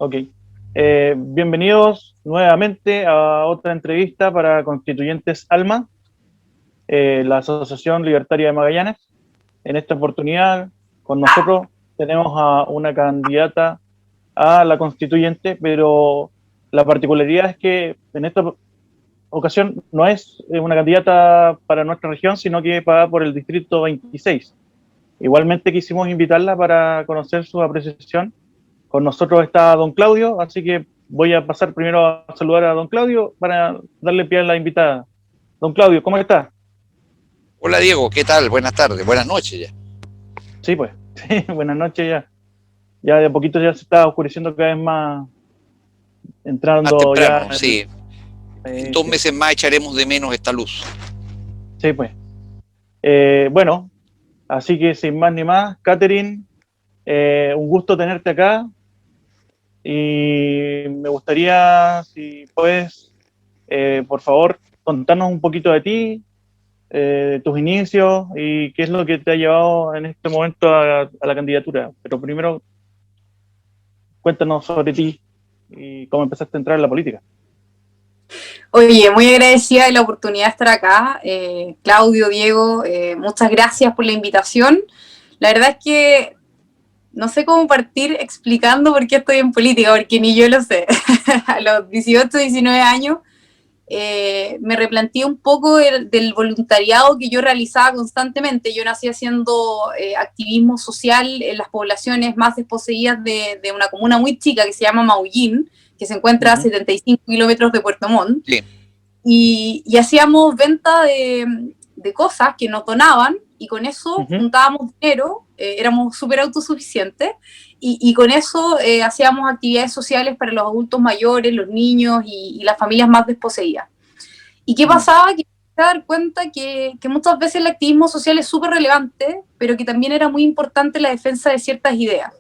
Ok. Bienvenidos nuevamente a otra entrevista para Constituyentes Alma, la Asociación Libertaria de Magallanes. En esta oportunidad, con nosotros tenemos a una candidata a la constituyente, pero la particularidad es que en esta ocasión no es una candidata para nuestra región, sino que va por el distrito 26. Igualmente quisimos invitarla para conocer su apreciación. Con nosotros está don Claudio, así que voy a pasar primero a saludar a don Claudio para darle pie a la invitada. Don Claudio, ¿cómo está? Hola Diego, ¿qué tal? Buenas tardes, buenas noches ya. Sí, pues, sí, buenas noches ya. Ya de a poquito ya se está oscureciendo cada vez más, Más entrando ya temprano, sí. En dos sí, meses más echaremos de menos esta luz. sí, pues. Bueno, así que sin más ni más, Catherine, un gusto tenerte acá y me gustaría, si puedes, por favor, contarnos un poquito de ti, tus inicios y qué es lo que te ha llevado en este momento a la candidatura. Pero primero, cuéntanos sobre ti y cómo empezaste a entrar en la política. Oye, muy agradecida de la oportunidad de estar acá. Claudio, Diego, muchas gracias por la invitación. La verdad es que no sé cómo partir explicando por qué estoy en política, porque ni yo lo sé. A los 18, 19 años me replanteé un poco del voluntariado que yo realizaba constantemente. Yo nací haciendo activismo social en las poblaciones más desposeídas de una comuna muy chica que se llama Maullín, que se encuentra a 75 kilómetros de Puerto Montt. Sí. Y hacíamos venta de cosas que nos donaban y con eso juntábamos dinero, éramos súper autosuficientes y con eso hacíamos actividades sociales para los adultos mayores, los niños y las familias más desposeídas. ¿Y qué pasaba? Que me dar cuenta que muchas veces el activismo social es súper relevante, pero que también era muy importante la defensa de ciertas ideas.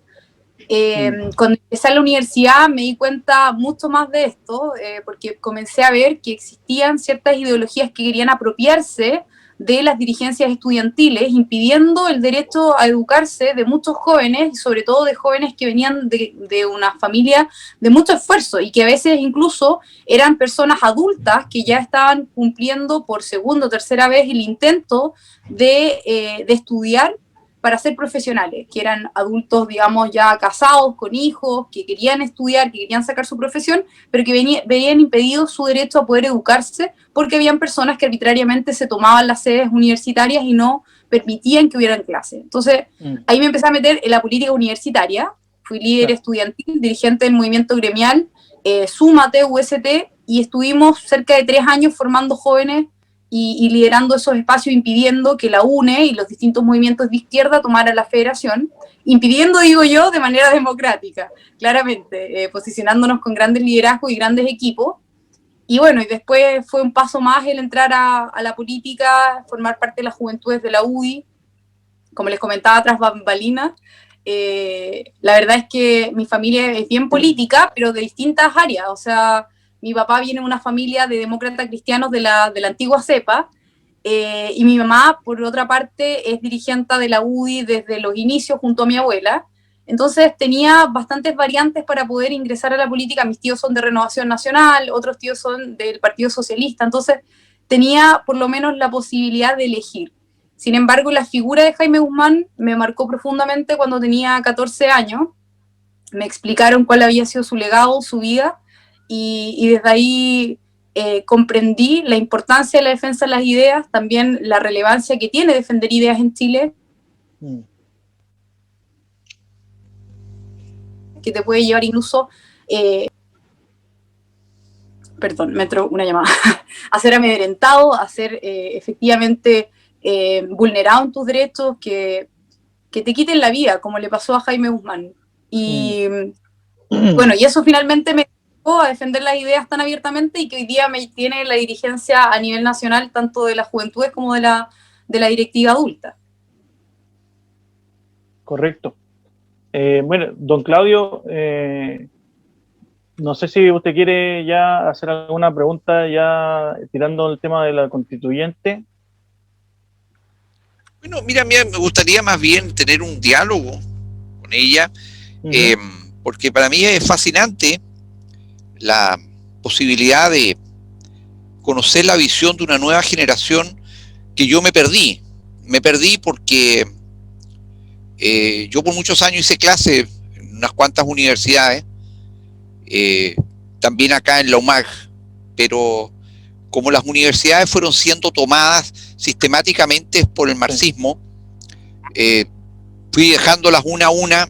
Cuando empecé a la universidad me di cuenta mucho más de esto, porque comencé a ver que existían ciertas ideologías que querían apropiarse de las dirigencias estudiantiles, impidiendo el derecho a educarse de muchos jóvenes, y sobre todo de jóvenes que venían de una familia de mucho esfuerzo y que a veces incluso eran personas adultas que ya estaban cumpliendo por segunda o tercera vez el intento de estudiar para ser profesionales, que eran adultos, digamos, ya casados, con hijos, que querían estudiar, que querían sacar su profesión, pero que veían impedido su derecho a poder educarse porque habían personas que arbitrariamente se tomaban las sedes universitarias y no permitían que hubieran clases. Entonces, ahí me empecé a meter en la política universitaria, fui líder estudiantil, dirigente del movimiento gremial, Súmate, UST, y estuvimos cerca de 3 años formando jóvenes y liderando esos espacios, impidiendo que la UNE y los distintos movimientos de izquierda tomaran la federación, impidiendo, digo yo, de manera democrática, claramente, posicionándonos con grandes liderazgos y grandes equipos. Y bueno, y después fue un paso más el entrar a la política, formar parte de las juventudes de la UDI, como les comentaba, tras bambalinas. La verdad es que mi familia es bien política, pero de distintas áreas, o sea, mi papá viene de una familia de demócratas cristianos de la antigua cepa, y mi mamá, por otra parte, es dirigente de la UDI desde los inicios junto a mi abuela. Entonces tenía bastantes variantes para poder ingresar a la política. Mis tíos son de Renovación Nacional, otros tíos son del Partido Socialista. Entonces tenía por lo menos la posibilidad de elegir. Sin embargo, la figura de Jaime Guzmán me marcó profundamente cuando tenía 14 años. Me explicaron cuál había sido su legado, su vida, y desde ahí comprendí la importancia de la defensa de las ideas, también la relevancia que tiene defender ideas en Chile, que te puede llevar incluso, perdón, me entró una llamada, a ser amedrentado, a ser efectivamente vulnerado en tus derechos, que te quiten la vida, como le pasó a Jaime Guzmán. Y bueno, y eso finalmente me llevó a defender las ideas tan abiertamente y que hoy día me tiene la dirigencia a nivel nacional, tanto de las juventudes como de la directiva adulta. Correcto. Bueno, don Claudio, no sé si usted quiere ya hacer alguna pregunta ya tirando el tema de la constituyente. Bueno, mira, me gustaría más bien tener un diálogo con ella, porque para mí es fascinante la posibilidad de conocer la visión de una nueva generación que yo me perdí. Me perdí porque yo por muchos años hice clases en unas cuantas universidades, también acá en la UMAG, pero como las universidades fueron siendo tomadas sistemáticamente por el marxismo, fui dejándolas una a una,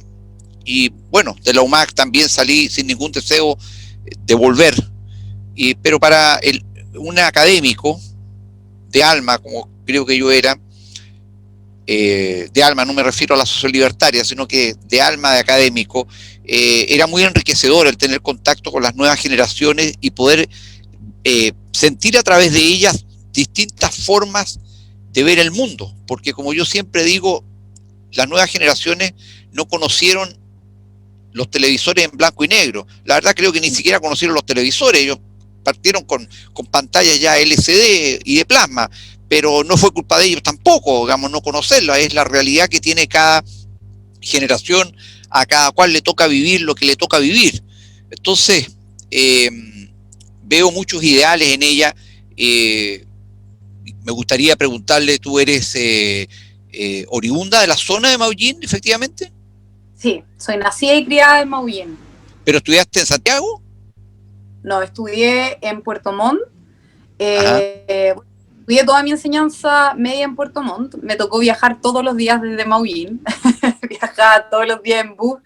y bueno, de la UMAG también salí sin ningún deseo de volver, pero para un académico de alma, como creo que yo era, de alma, no me refiero a la sociolibertaria, sino que de alma de académico, era muy enriquecedor el tener contacto con las nuevas generaciones y poder sentir a través de ellas distintas formas de ver el mundo, porque como yo siempre digo, las nuevas generaciones no conocieron los televisores en blanco y negro. La verdad creo que ni siquiera conocieron los televisores, ellos partieron con pantallas ya LCD y de plasma, pero no fue culpa de ellos tampoco, digamos, no conocerla, es la realidad que tiene cada generación, a cada cual le toca vivir lo que le toca vivir. Entonces, veo muchos ideales en ella. Me gustaría preguntarle, ¿tú eres oriunda de la zona de Maullín, efectivamente? Sí, soy nacida y criada en Maullín. ¿Pero estudiaste en Santiago? No, estudié en Puerto Montt. Estudié toda mi enseñanza media en Puerto Montt. Me tocó viajar todos los días desde Maullín. Viajaba todos los días en bus.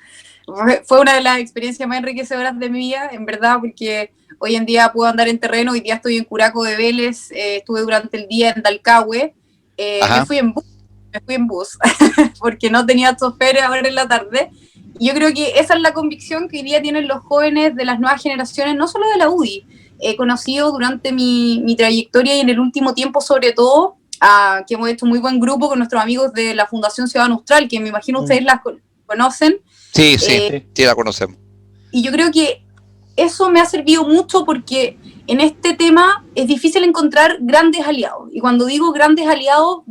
Fue una de las experiencias más enriquecedoras de mi vida, en verdad, porque hoy en día puedo andar en terreno. Hoy día estoy en Curaco de Vélez. Estuve durante el día en Dalcahue. Me fui en bus porque no tenía chofer ahora en la tarde. Y yo creo que esa es la convicción que hoy día tienen los jóvenes de las nuevas generaciones, no solo de la UDI. He conocido durante mi trayectoria y en el último tiempo sobre todo, que hemos hecho muy buen grupo con nuestros amigos de la Fundación Ciudadano Austral, que me imagino ustedes la conocen. Sí, sí la conocemos. Y yo creo que eso me ha servido mucho porque en este tema es difícil encontrar grandes aliados. Y cuando digo grandes aliados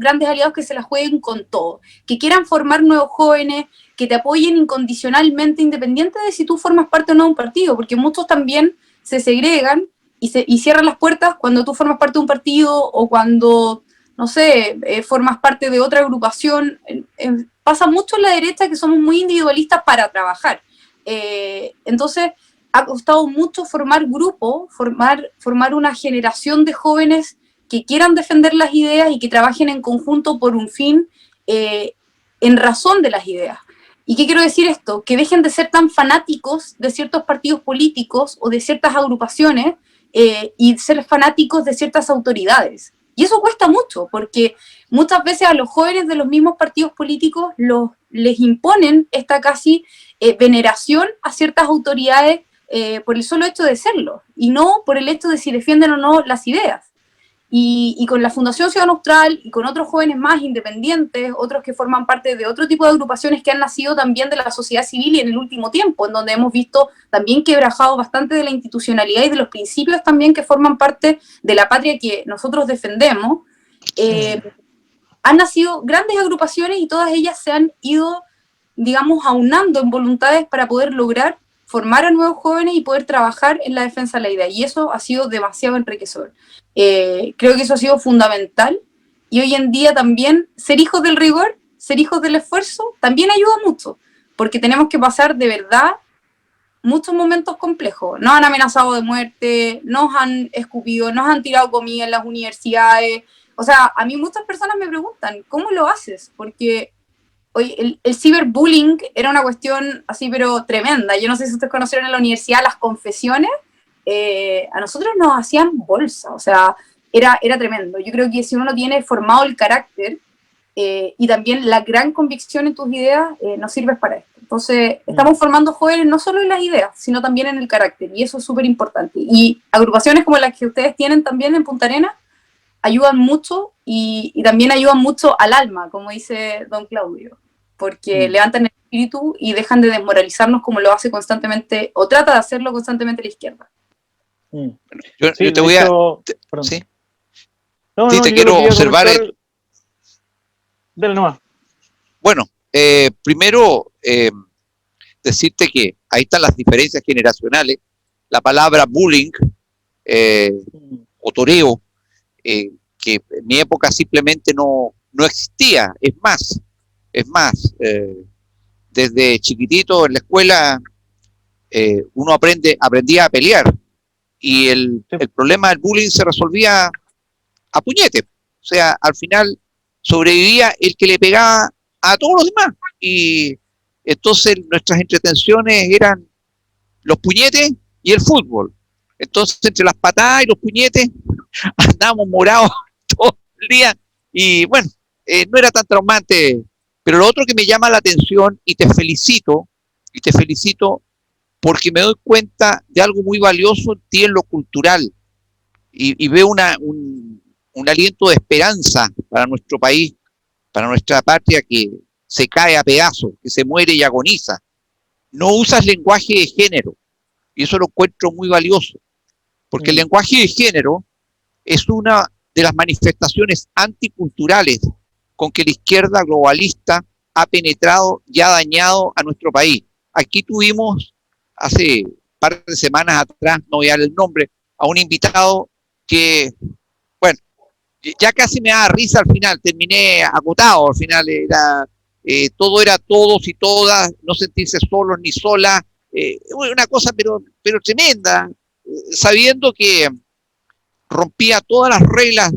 que se la jueguen con todo, que quieran formar nuevos jóvenes, que te apoyen incondicionalmente, independiente de si tú formas parte o no de un partido, porque muchos también se segregan y cierran las puertas cuando tú formas parte de un partido o cuando, no sé, formas parte de otra agrupación. Pasa mucho en la derecha que somos muy individualistas para trabajar. Entonces, ha costado mucho formar grupo, formar una generación de jóvenes que quieran defender las ideas y que trabajen en conjunto por un fin en razón de las ideas. ¿Y qué quiero decir esto? Que dejen de ser tan fanáticos de ciertos partidos políticos o de ciertas agrupaciones y ser fanáticos de ciertas autoridades. Y eso cuesta mucho, porque muchas veces a los jóvenes de los mismos partidos políticos les imponen esta casi veneración a ciertas autoridades por el solo hecho de serlo, y no por el hecho de si defienden o no las ideas. Y con la Fundación Ciudadano Austral y con otros jóvenes más independientes, otros que forman parte de otro tipo de agrupaciones que han nacido también de la sociedad civil y en el último tiempo, en donde hemos visto también quebrajado bastante de la institucionalidad y de los principios también que forman parte de la patria que nosotros defendemos, han nacido grandes agrupaciones y todas ellas se han ido, digamos, aunando en voluntades para poder lograr formar a nuevos jóvenes y poder trabajar en la defensa de la idea. Y eso ha sido demasiado enriquecedor. Creo que eso ha sido fundamental. Y hoy en día también ser hijos del rigor, ser hijos del esfuerzo, también ayuda mucho. Porque tenemos que pasar de verdad muchos momentos complejos. Nos han amenazado de muerte, nos han escupido, nos han tirado comida en las universidades. O sea, a mí muchas personas me preguntan, ¿cómo lo haces? Porque oye, el ciberbullying era una cuestión así, pero tremenda. Yo no sé si ustedes conocieron en la universidad las confesiones. A nosotros nos hacían bolsa, o sea, era tremendo. Yo creo que si uno tiene formado el carácter y también la gran convicción en tus ideas, nos sirves para esto. Entonces, estamos formando jóvenes no solo en las ideas, sino también en el carácter, y eso es súper importante. Y agrupaciones como las que ustedes tienen también en Punta Arenas ayudan mucho y también ayudan mucho al alma, como dice don Claudio, porque levantan el espíritu y dejan de desmoralizarnos como lo hace constantemente, o trata de hacerlo constantemente la izquierda. Yo te voy a... ¿Sí? No, sí, te quiero observar... Dale nomás. Bueno, primero decirte que ahí están las diferencias generacionales. La palabra bullying o toreo, que en mi época simplemente no existía. Es más, desde chiquitito en la escuela uno aprendía a pelear y el problema del bullying se resolvía a puñete. O sea, al final sobrevivía el que le pegaba a todos los demás. Y entonces nuestras entretenciones eran los puñetes y el fútbol. Entonces, entre las patadas y los puñetes, andábamos morados todo el día. Y bueno, no era tan traumante. Pero lo otro que me llama la atención, y te felicito porque me doy cuenta de algo muy valioso en ti en lo cultural. Y veo un aliento de esperanza para nuestro país, para nuestra patria que se cae a pedazos, que se muere y agoniza. No usas lenguaje de género, y eso lo encuentro muy valioso, porque el lenguaje de género es una de las manifestaciones anticulturales con que la izquierda globalista ha penetrado y ha dañado a nuestro país. Aquí tuvimos, hace un par de semanas atrás, no voy a dar el nombre, a un invitado que, bueno, ya casi me da risa al final, terminé agotado, al final todo era todos y todas, no sentirse solos ni solas, una cosa pero tremenda, sabiendo que rompía todas las reglas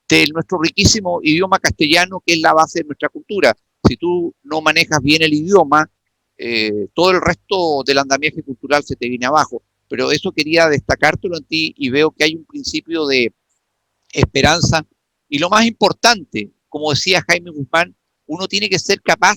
de nuestro riquísimo idioma castellano, que es la base de nuestra cultura. Si tú no manejas bien el idioma, todo el resto del andamiaje cultural se te viene abajo. Pero eso quería destacártelo en ti y veo que hay un principio de esperanza. Y lo más importante, como decía Jaime Guzmán, uno tiene que ser capaz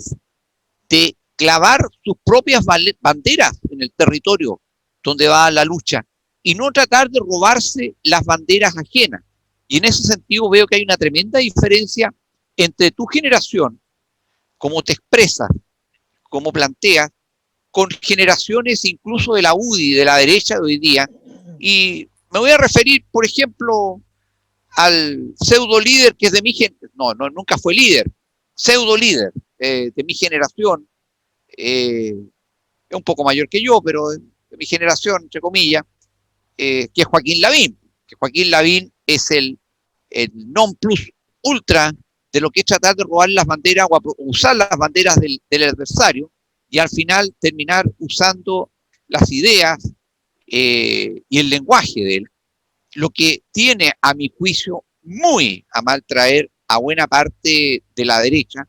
de clavar sus propias banderas en el territorio donde va la lucha y no tratar de robarse las banderas ajenas. Y en ese sentido veo que hay una tremenda diferencia entre tu generación, cómo te expresas, cómo planteas, con generaciones incluso de la UDI, de la derecha de hoy día. Y me voy a referir, por ejemplo, al pseudo líder que es de mi generación, nunca fue líder, pseudo líder de mi generación, es un poco mayor que yo, pero de mi generación, entre comillas, que es Joaquín Lavín, que Joaquín Lavín es el non plus ultra de lo que es tratar de robar las banderas o usar las banderas del adversario y al final terminar usando las ideas y el lenguaje de él, lo que tiene, a mi juicio, muy a mal traer a buena parte de la derecha,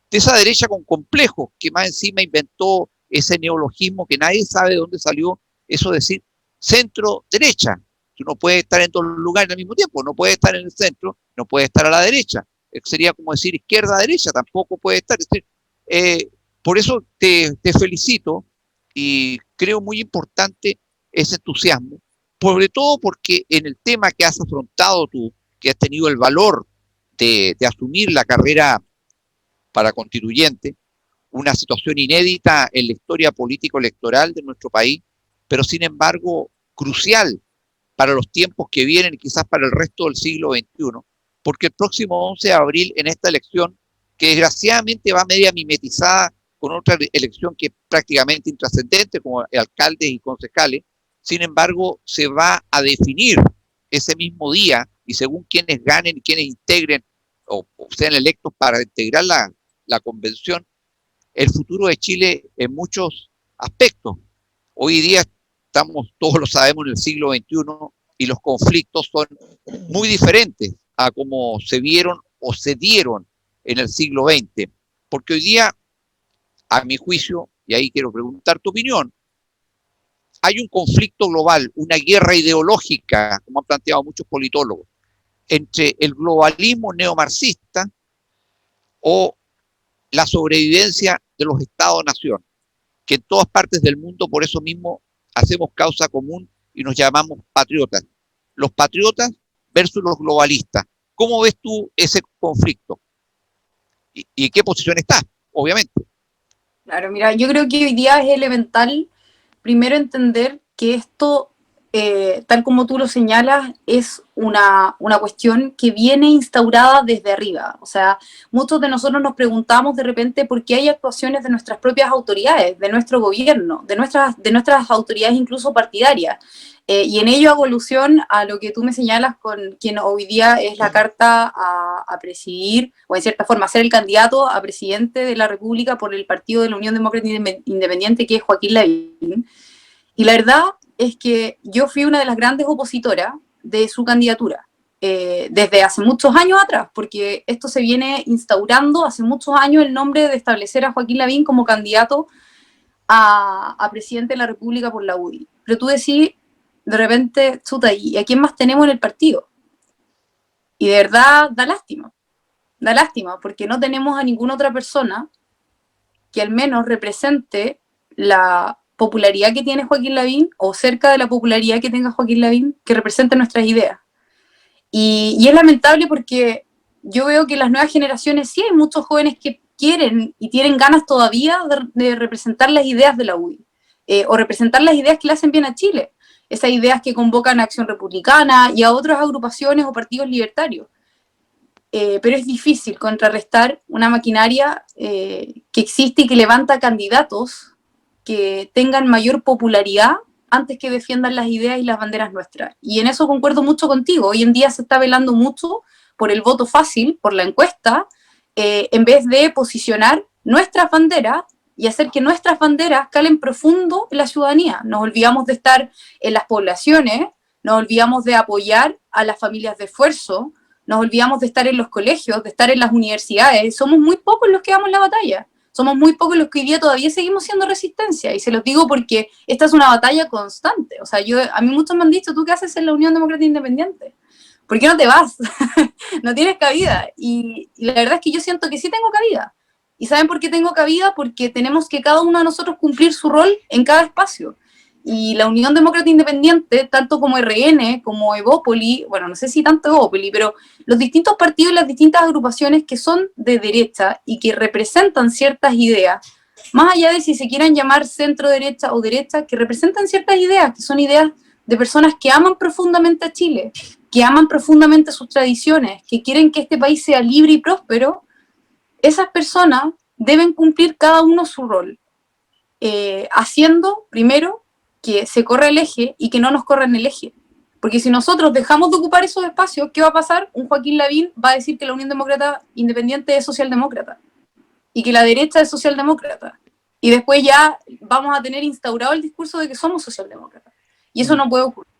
de esa derecha con complejos, que más encima inventó ese neologismo que nadie sabe de dónde salió, eso de decir centro-derecha. Tú no puedes estar en todos los lugares al mismo tiempo, no puedes estar en el centro, no puedes estar a la derecha. Sería como decir izquierda-derecha, tampoco puede estar. Es decir, por eso te felicito y creo muy importante ese entusiasmo, sobre todo porque en el tema que has afrontado tú, que has tenido el valor de asumir la carrera para constituyente, una situación inédita en la historia político-electoral de nuestro país, pero sin embargo crucial para los tiempos que vienen y quizás para el resto del siglo XXI, porque el próximo 11 de abril en esta elección, que desgraciadamente va media mimetizada con otra elección que es prácticamente intrascendente, como alcaldes y concejales, sin embargo se va a definir ese mismo día y según quienes ganen y quienes integren o sean electos para integrar la convención, el futuro de Chile en muchos aspectos. Hoy día estamos, todos lo sabemos, en el siglo XXI y los conflictos son muy diferentes a como se vieron o se dieron en el siglo XX. Porque hoy día, a mi juicio, y ahí quiero preguntar tu opinión, hay un conflicto global, una guerra ideológica, como han planteado muchos politólogos, entre el globalismo neomarxista o la sobrevivencia de los Estados-nación, que en todas partes del mundo por eso mismo hacemos causa común y nos llamamos patriotas. Los patriotas versus los globalistas. ¿Cómo ves tú ese conflicto? ¿Y en qué posición estás? Obviamente. Claro, mira, yo creo que hoy día es elemental primero entender que esto tal como tú lo señalas, es una cuestión que viene instaurada desde arriba. O sea, muchos de nosotros nos preguntamos de repente por qué hay actuaciones de nuestras propias autoridades, de nuestro gobierno, de nuestras autoridades incluso partidarias. Y en ello hago alusión a lo que tú me señalas con quien hoy día es la carta a presidir, o en cierta forma a ser el candidato a presidente de la República por el partido de la Unión Demócrata Independiente, que es Joaquín Lavín. Y la verdad es que yo fui una de las grandes opositoras de su candidatura, desde hace muchos años atrás, porque esto se viene instaurando hace muchos años, el nombre de establecer a Joaquín Lavín como candidato a presidente de la República por la UDI. Pero tú decís, de repente, chuta, ¿y a quién más tenemos en el partido? Y de verdad da lástima, porque no tenemos a ninguna otra persona que al menos represente la popularidad que tiene Joaquín Lavín, o cerca de la popularidad que tenga Joaquín Lavín, que represente nuestras ideas. Y es lamentable porque yo veo que en las nuevas generaciones sí hay muchos jóvenes que quieren y tienen ganas todavía de representar las ideas de la UDI, o representar las ideas que le hacen bien a Chile, esas ideas que convocan a Acción Republicana y a otras agrupaciones o partidos libertarios. Pero es difícil contrarrestar una maquinaria que existe y que levanta candidatos que tengan mayor popularidad antes que defiendan las ideas y las banderas nuestras. Y en eso concuerdo mucho contigo. Hoy en día se está velando mucho por el voto fácil, por la encuesta, en vez de posicionar nuestras banderas y hacer que nuestras banderas calen profundo en la ciudadanía. Nos olvidamos de estar en las poblaciones, nos olvidamos de apoyar a las familias de esfuerzo, nos olvidamos de estar en los colegios, de estar en las universidades. Somos muy pocos los que damos la batalla. Somos muy pocos los que hoy día todavía seguimos siendo resistencia, y se los digo porque esta es una batalla constante. O sea, a mí muchos me han dicho, ¿tú qué haces en la Unión Demócrata Independiente? ¿Por qué no te vas? No tienes cabida. Y la verdad es que yo siento que sí tengo cabida. ¿Y saben por qué tengo cabida? Porque tenemos que cada uno de nosotros cumplir su rol en cada espacio. Y la Unión Demócrata Independiente, tanto como RN, como Evópoli, bueno, no sé si tanto Evópoli, pero los distintos partidos y las distintas agrupaciones que son de derecha y que representan ciertas ideas, más allá de si se quieran llamar centro derecha o derecha, que representan ciertas ideas, que son ideas de personas que aman profundamente a Chile, que aman profundamente sus tradiciones, que quieren que este país sea libre y próspero. Esas personas deben cumplir cada uno su rol, haciendo, primero, que se corra el eje y que no nos corran el eje. Porque si nosotros dejamos de ocupar esos espacios, ¿qué va a pasar? Un Joaquín Lavín va a decir que la Unión Demócrata Independiente es socialdemócrata y que la derecha es socialdemócrata. Y después ya vamos a tener instaurado el discurso de que somos socialdemócratas. Y eso no puede ocurrir.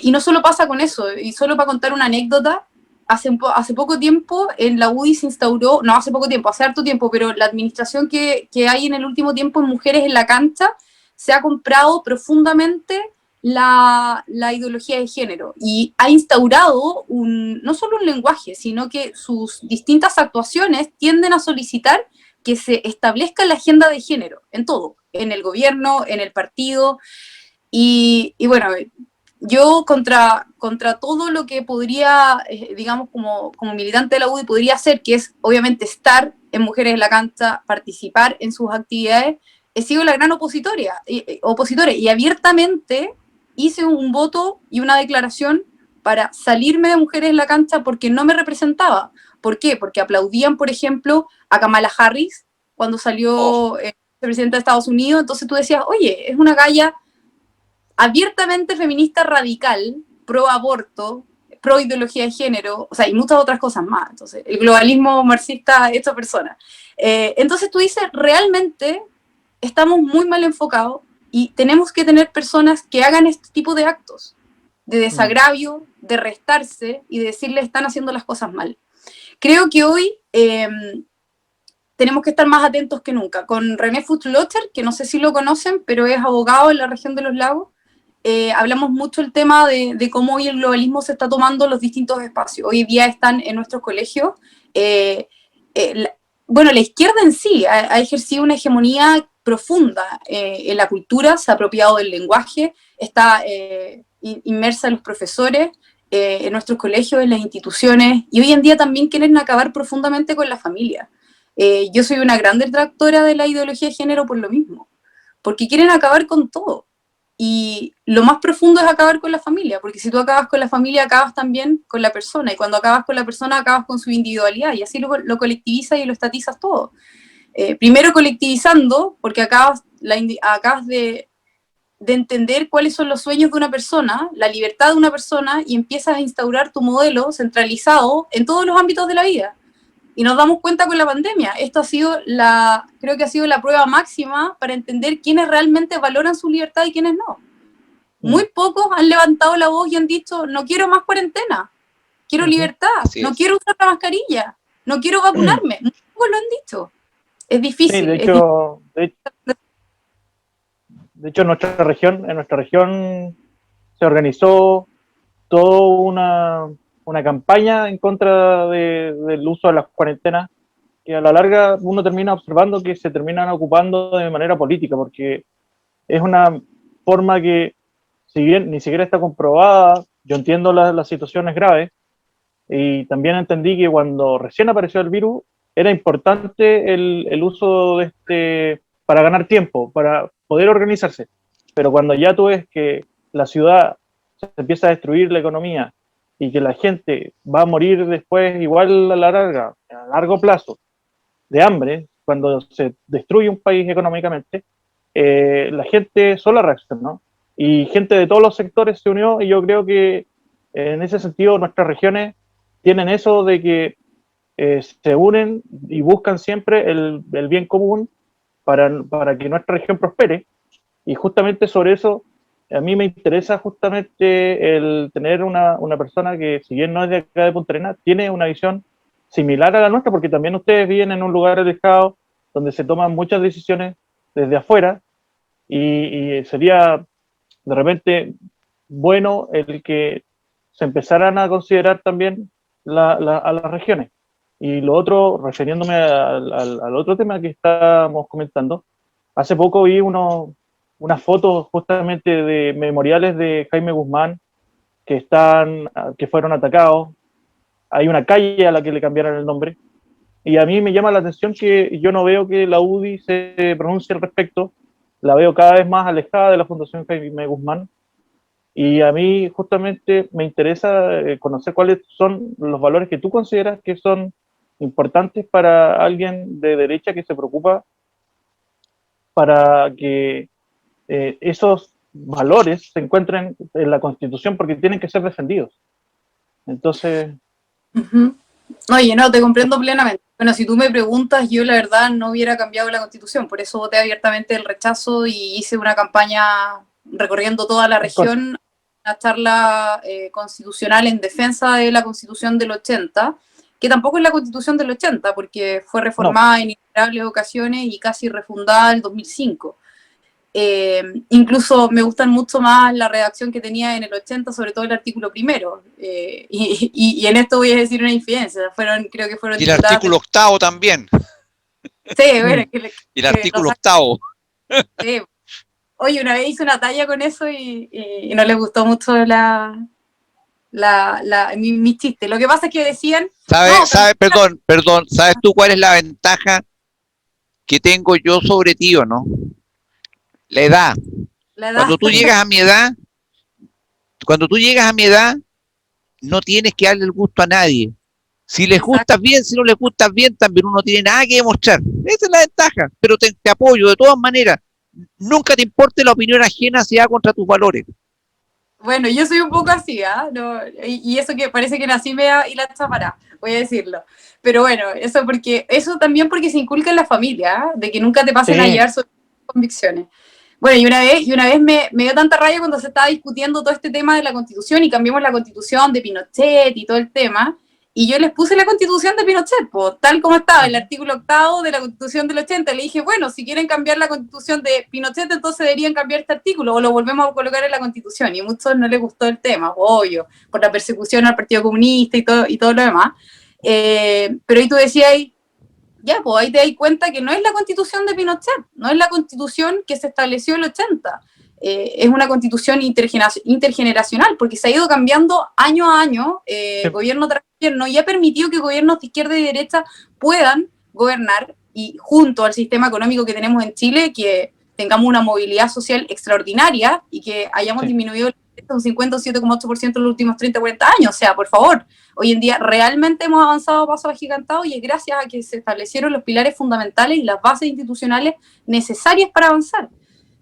Y no solo pasa con eso, y solo para contar una anécdota, hace poco tiempo en la UDI se instauró, no hace poco tiempo, hace harto tiempo, pero la administración que hay en el último tiempo en Mujeres en la Cancha se ha comprado profundamente la ideología de género y ha instaurado no solo un lenguaje, sino que sus distintas actuaciones tienden a solicitar que se establezca la agenda de género en todo, en el gobierno, en el partido, y bueno, yo contra todo lo que podría, digamos, como militante de la UDI podría hacer, que es obviamente estar en Mujeres en la Cancha, participar en sus actividades, he sido la gran opositora y abiertamente hice un voto y una declaración para salirme de Mujeres en la Cancha porque no me representaba. ¿Por qué? Porque aplaudían, por ejemplo, a Kamala Harris cuando salió presidenta de Estados Unidos. Entonces tú decías, oye, es una galla abiertamente feminista radical, pro aborto, pro ideología de género, o sea, y muchas otras cosas más. Entonces, el globalismo marxista hecho persona. Entonces tú dices, realmente estamos muy mal enfocados y tenemos que tener personas que hagan este tipo de actos, de desagravio, de restarse y de decirles están haciendo las cosas mal. Creo que hoy tenemos que estar más atentos que nunca. Con René Fuchslocher, que no sé si lo conocen, pero es abogado en la región de los lagos, hablamos mucho el tema de cómo hoy el globalismo se está tomando los distintos espacios. Hoy día están en nuestros colegios. Bueno, la izquierda en sí ha ejercido una hegemonía profunda en la cultura, se ha apropiado del lenguaje, está inmersa en los profesores, en nuestros colegios, en las instituciones, y hoy en día también quieren acabar profundamente con la familia. Yo soy una gran detractora de la ideología de género por lo mismo, porque quieren acabar con todo. Y lo más profundo es acabar con la familia, porque si tú acabas con la familia, acabas también con la persona, y cuando acabas con la persona, acabas con su individualidad, y así lo colectivizas y lo estatizas todo. Primero colectivizando, porque acabas de entender cuáles son los sueños de una persona, la libertad de una persona, y empiezas a instaurar tu modelo centralizado en todos los ámbitos de la vida. Y nos damos cuenta con la pandemia. Esto creo que ha sido la prueba máxima para entender quiénes realmente valoran su libertad y quiénes no. Muy pocos han levantado la voz y han dicho, no quiero más cuarentena, quiero libertad, no quiero usar la mascarilla, no quiero vacunarme. Muy pocos lo han dicho. Es difícil. Sí, de hecho en nuestra región se organizó toda una campaña en contra del uso de las cuarentenas, que a la larga uno termina observando que se terminan ocupando de manera política, porque es una forma que, si bien ni siquiera está comprobada, yo entiendo las situaciones graves, y también entendí que cuando recién apareció el virus, era importante el uso de para ganar tiempo, para poder organizarse. Pero cuando ya tú ves que la ciudad se empieza a destruir la economía y que la gente va a morir después igual a largo plazo, de hambre, cuando se destruye un país económicamente, la gente sola reaccionó, y gente de todos los sectores se unió, y yo creo que en ese sentido nuestras regiones tienen eso de que se unen y buscan siempre el bien común para que nuestra región prospere, y justamente sobre eso a mí me interesa justamente el tener una persona que, si bien no es de acá de Punta Arenas, tiene una visión similar a la nuestra, porque también ustedes viven en un lugar alejado donde se toman muchas decisiones desde afuera, y sería de repente bueno el que se empezaran a considerar también a las regiones. Y lo otro, refiriéndome al otro tema que estábamos comentando, hace poco vi unas fotos justamente de memoriales de Jaime Guzmán que fueron atacados. Hay una calle a la que le cambiaron el nombre, y a mí me llama la atención que yo no veo que la UDI se pronuncie al respecto, la veo cada vez más alejada de la Fundación Jaime Guzmán, y a mí justamente me interesa conocer cuáles son los valores que tú consideras que son importantes para alguien de derecha que se preocupa para que esos valores se encuentren en la Constitución, porque tienen que ser defendidos. Entonces... Oye, no, te comprendo plenamente. Bueno, si tú me preguntas, yo la verdad no hubiera cambiado la Constitución, por eso voté abiertamente el rechazo y hice una campaña recorriendo toda la región, una charla constitucional en defensa de la Constitución del 80, que tampoco es la Constitución del 80, porque fue reformada en innumerables ocasiones y casi refundada en 2005. Incluso me gustan mucho más la redacción que tenía en el 80, sobre todo el artículo primero, y en esto voy a decir una infidencia, creo que fueron y el artículo octavo también. Sí, bueno, y el artículo octavo. Sí. Oye, una vez hice una talla con eso y no les gustó mucho mi chiste. Lo que pasa es que decían... Perdón, ¿sabes tú cuál es la ventaja que tengo yo sobre ti o no? La edad. Cuando tú llegas a mi edad, no tienes que darle el gusto a nadie. Si les gustas bien, si no les gustas bien, también uno no tiene nada que demostrar. Esa es la ventaja, pero te apoyo de todas maneras. Nunca te importe la opinión ajena si va contra tus valores. Bueno, yo soy un poco así, ¿ah? No, y eso que parece que nací media y la chapará, voy a decirlo. Pero bueno, eso también porque se inculca en la familia, ¿ah? De que nunca te pasen a llevar sus convicciones. Bueno, y una vez me dio tanta rabia cuando se estaba discutiendo todo este tema de la Constitución y cambiamos la Constitución de Pinochet y todo el tema, y yo les puse la Constitución de Pinochet, tal como estaba, el artículo 8 de la Constitución del 80, le dije, bueno, si quieren cambiar la Constitución de Pinochet, entonces deberían cambiar este artículo, o lo volvemos a colocar en la Constitución, y a muchos no les gustó el tema, obvio, por la persecución al Partido Comunista y todo lo demás, pero ahí tú decías, ya, pues ahí te das cuenta que no es la Constitución de Pinochet, no es la Constitución que se estableció en el 80, es una Constitución intergeneracional, porque se ha ido cambiando año a año, gobierno tras gobierno, y ha permitido que gobiernos de izquierda y derecha puedan gobernar, y junto al sistema económico que tenemos en Chile, que tengamos una movilidad social extraordinaria y que hayamos Sí. disminuido un 57,8% en los últimos 30, 40 años. O sea, por favor, hoy en día realmente hemos avanzado a pasos agigantados y es gracias a que se establecieron los pilares fundamentales y las bases institucionales necesarias para avanzar.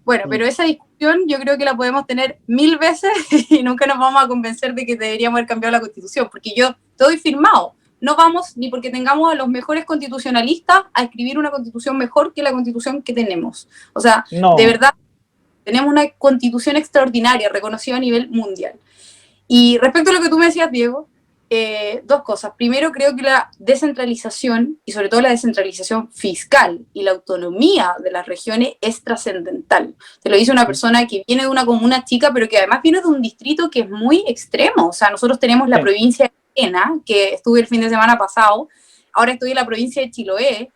Bueno, pero esa discusión yo creo que la podemos tener 1000 veces y nunca nos vamos a convencer de que deberíamos haber cambiado la Constitución, porque yo estoy firmado. No vamos, ni porque tengamos a los mejores constitucionalistas, a escribir una Constitución mejor que la Constitución que tenemos. O sea, No. de verdad, tenemos una Constitución extraordinaria, reconocida a nivel mundial. Y respecto a lo que tú me decías, Diego, dos cosas. Primero, creo que la descentralización, y sobre todo la descentralización fiscal y la autonomía de las regiones es trascendental. Te lo dice una persona que viene de una comuna chica, pero que además viene de un distrito que es muy extremo. O sea, nosotros tenemos la provincia de Arenas, que estuve el fin de semana pasado, ahora estoy en la provincia de Chiloé,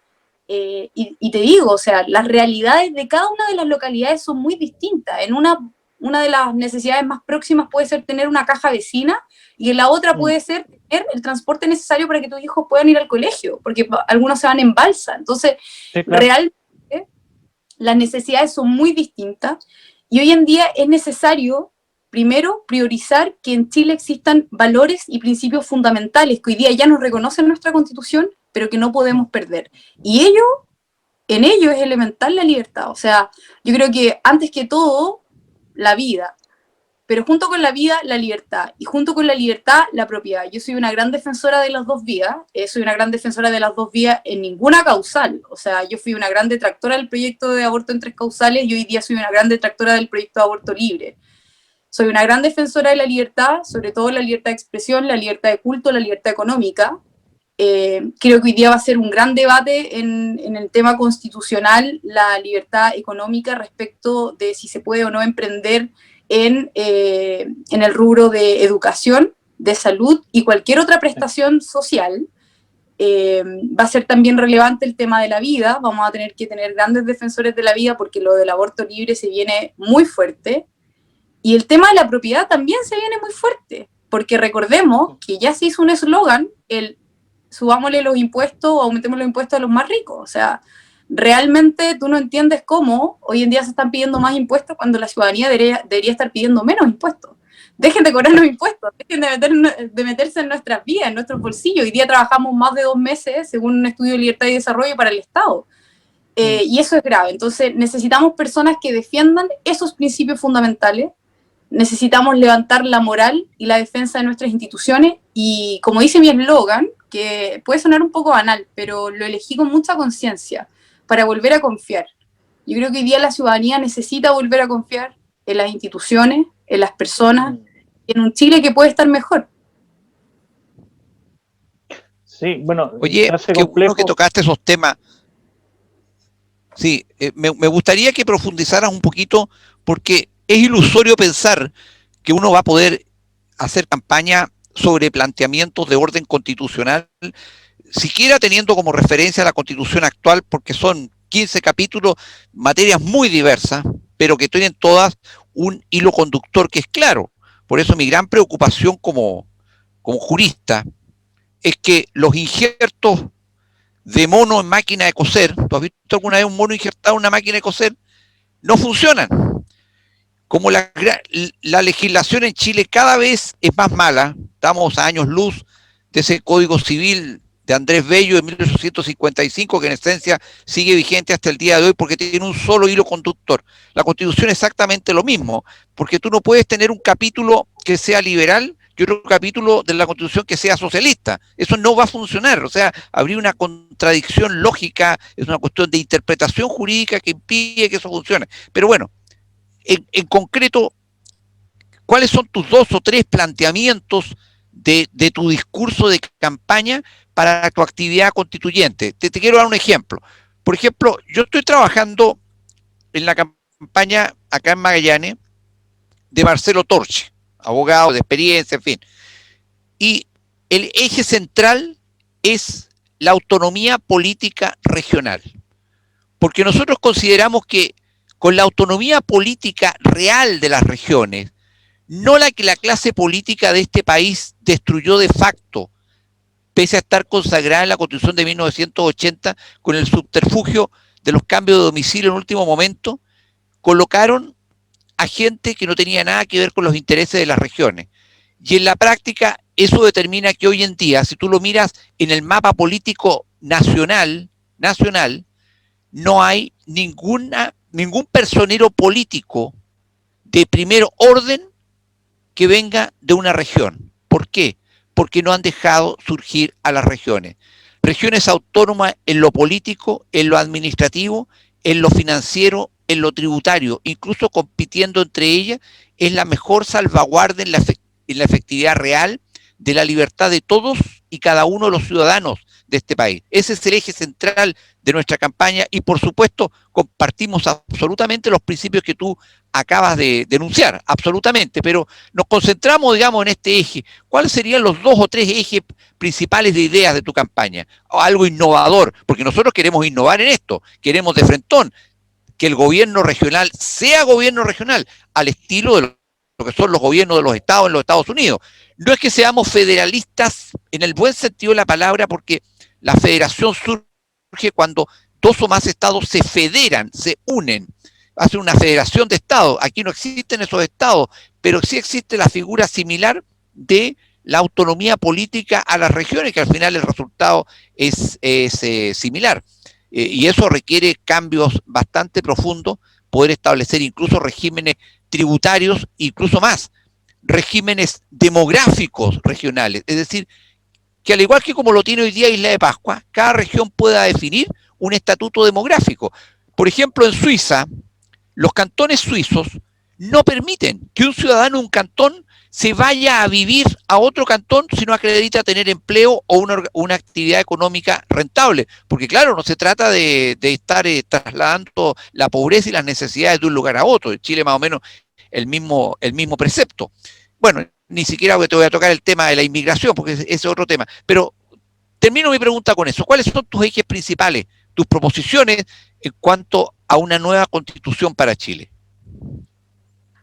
y te digo, o sea, las realidades de cada una de las localidades son muy distintas. En una de las necesidades más próximas puede ser tener una caja vecina y en la otra puede ser tener el transporte necesario para que tus hijos puedan ir al colegio, porque algunos se van en balsa. Entonces, sí, claro, realmente las necesidades son muy distintas y hoy en día es necesario, primero, priorizar que en Chile existan valores y principios fundamentales que hoy día ya nos reconocen en nuestra Constitución, pero que no podemos perder. Y en ello es elemental la libertad. O sea, yo creo que antes que todo, la vida, pero junto con la vida, la libertad, y junto con la libertad, la propiedad. Yo soy una gran defensora de las dos vías, soy una gran defensora de las dos vías en ninguna causal. O sea, yo fui una gran detractora del proyecto de aborto en 3 causales y hoy día soy una gran detractora del proyecto de aborto libre. Soy una gran defensora de la libertad, sobre todo la libertad de expresión, la libertad de culto, la libertad económica. Creo que hoy día va a ser un gran debate en el tema constitucional, la libertad económica respecto de si se puede o no emprender en el rubro de educación, de salud y cualquier otra prestación social. Va a ser también relevante el tema de la vida, vamos a tener que tener grandes defensores de la vida porque lo del aborto libre se viene muy fuerte. Y el tema de la propiedad también se viene muy fuerte, porque recordemos que ya se hizo un eslogan, el subámosle los impuestos o aumentemos los impuestos a los más ricos. O sea, realmente tú no entiendes cómo hoy en día se están pidiendo más impuestos cuando la ciudadanía debería estar pidiendo menos impuestos. Dejen de cobrar los impuestos, dejen de meterse en nuestras vidas, en nuestros bolsillos. Hoy día trabajamos más de 2 meses, según un estudio de libertad y desarrollo para el Estado. Y eso es grave. Entonces necesitamos personas que defiendan esos principios fundamentales. Necesitamos levantar la moral y la defensa de nuestras instituciones y, como dice mi eslogan, que puede sonar un poco banal, pero lo elegí con mucha conciencia, para volver a confiar. Yo creo que hoy día la ciudadanía necesita volver a confiar en las instituciones, en las personas, y en un Chile que puede estar mejor. Sí, bueno, oye, qué bueno que tocaste esos temas. Sí, me gustaría que profundizaras un poquito, porque es ilusorio pensar que uno va a poder hacer campaña sobre planteamientos de orden constitucional, siquiera teniendo como referencia la Constitución actual, porque son 15 capítulos, materias muy diversas, pero que tienen todas un hilo conductor que es claro. Por eso mi gran preocupación como jurista es que los injertos de mono en máquina de coser, ¿tú has visto alguna vez un mono injertado en una máquina de coser? No funcionan. Como la legislación en Chile cada vez es más mala, estamos a años luz de ese Código Civil de Andrés Bello de 1855, que en esencia sigue vigente hasta el día de hoy porque tiene un solo hilo conductor. La Constitución es exactamente lo mismo, porque tú no puedes tener un capítulo que sea liberal y otro capítulo de la Constitución que sea socialista. Eso no va a funcionar, o sea, habría una contradicción lógica, es una cuestión de interpretación jurídica que impide que eso funcione. Pero bueno, en concreto, ¿cuáles son tus 2 o 3 planteamientos de tu discurso de campaña para tu actividad constituyente? Te quiero dar un ejemplo. Por ejemplo, yo estoy trabajando en la campaña acá en Magallanes de Marcelo Torche, abogado de experiencia, en fin. Y el eje central es la autonomía política regional. Porque nosotros consideramos que con la autonomía política real de las regiones, no la que la clase política de este país destruyó de facto, pese a estar consagrada en la Constitución de 1980 con el subterfugio de los cambios de domicilio en último momento, colocaron a gente que no tenía nada que ver con los intereses de las regiones. Y en la práctica eso determina que hoy en día, si tú lo miras en el mapa político nacional, no hay ningún personero político de primer orden que venga de una región. ¿Por qué? Porque no han dejado surgir a las regiones. Regiones autónomas en lo político, en lo administrativo, en lo financiero, en lo tributario, incluso compitiendo entre ellas, es la mejor salvaguarda en la efectividad real de la libertad de todos y cada uno de los ciudadanos de este país. Ese es el eje central de nuestra campaña y, por supuesto, compartimos absolutamente los principios que tú acabas de denunciar, absolutamente, pero nos concentramos, digamos, en este eje. ¿Cuáles serían los 2 o 3 ejes principales de ideas de tu campaña? O algo innovador, porque nosotros queremos innovar en esto, queremos de frentón que el gobierno regional sea gobierno regional, al estilo de lo que son los gobiernos de los estados en los Estados Unidos. No es que seamos federalistas en el buen sentido de la palabra, porque la federación surge cuando 2 o más estados se federan, se unen, hacen una federación de estados. Aquí no existen esos estados, pero sí existe la figura similar de la autonomía política a las regiones, que al final el resultado es similar. Y eso requiere cambios bastante profundos, poder establecer incluso regímenes tributarios, incluso más, regímenes demográficos regionales, es decir, que al igual que como lo tiene hoy día Isla de Pascua, cada región pueda definir un estatuto demográfico. Por ejemplo, en Suiza, los cantones suizos no permiten que un ciudadano de un cantón se vaya a vivir a otro cantón si no acredita tener empleo o una actividad económica rentable. Porque claro, no se trata de estar trasladando la pobreza y las necesidades de un lugar a otro. En Chile más o menos el mismo precepto. Bueno, ni siquiera te voy a tocar el tema de la inmigración, porque ese es otro tema. Pero termino mi pregunta con eso. ¿Cuáles son tus ejes principales, tus proposiciones en cuanto a una nueva constitución para Chile?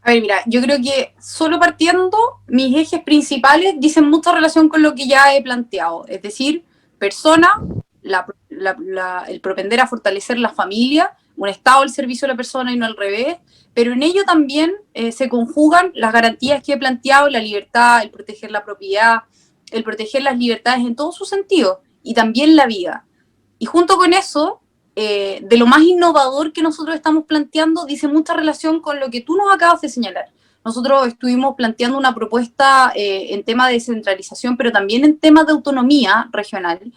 A ver, mira, yo creo que solo partiendo, mis ejes principales dicen mucha relación con lo que ya he planteado. Es decir, persona, el propender a fortalecer la familia, un Estado al servicio de la persona y no al revés, pero en ello también se conjugan las garantías que he planteado, la libertad, el proteger la propiedad, el proteger las libertades en todo su sentido, y también la vida. Y junto con eso, de lo más innovador que nosotros estamos planteando, dice mucha relación con lo que tú nos acabas de señalar. Nosotros estuvimos planteando una propuesta en tema de descentralización, pero también en temas de autonomía regional,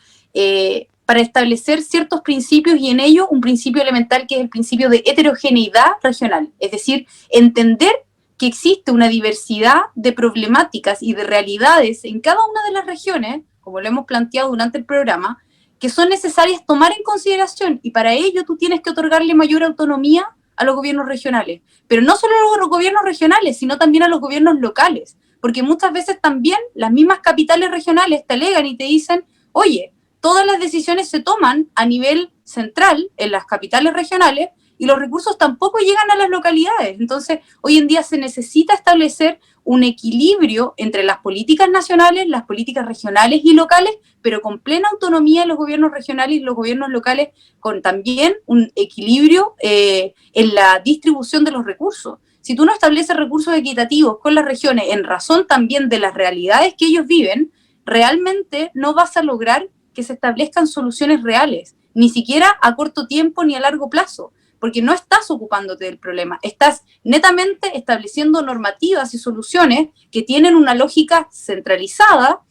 para establecer ciertos principios, y en ello un principio elemental que es el principio de heterogeneidad regional, es decir, entender que existe una diversidad de problemáticas y de realidades en cada una de las regiones, como lo hemos planteado durante el programa, que son necesarias tomar en consideración, y para ello tú tienes que otorgarle mayor autonomía a los gobiernos regionales, pero no solo a los gobiernos regionales, sino también a los gobiernos locales, porque muchas veces también las mismas capitales regionales te alegan y te dicen, oye, todas las decisiones se toman a nivel central en las capitales regionales y los recursos tampoco llegan a las localidades. Entonces, hoy en día se necesita establecer un equilibrio entre las políticas nacionales, las políticas regionales y locales, pero con plena autonomía de los gobiernos regionales y los gobiernos locales, con también un equilibrio en la distribución de los recursos. Si tú no estableces recursos equitativos con las regiones en razón también de las realidades que ellos viven, realmente no vas a lograr que se establezcan soluciones reales, ni siquiera a corto tiempo ni a largo plazo, porque no estás ocupándote del problema, estás netamente estableciendo normativas y soluciones que tienen una lógica centralizada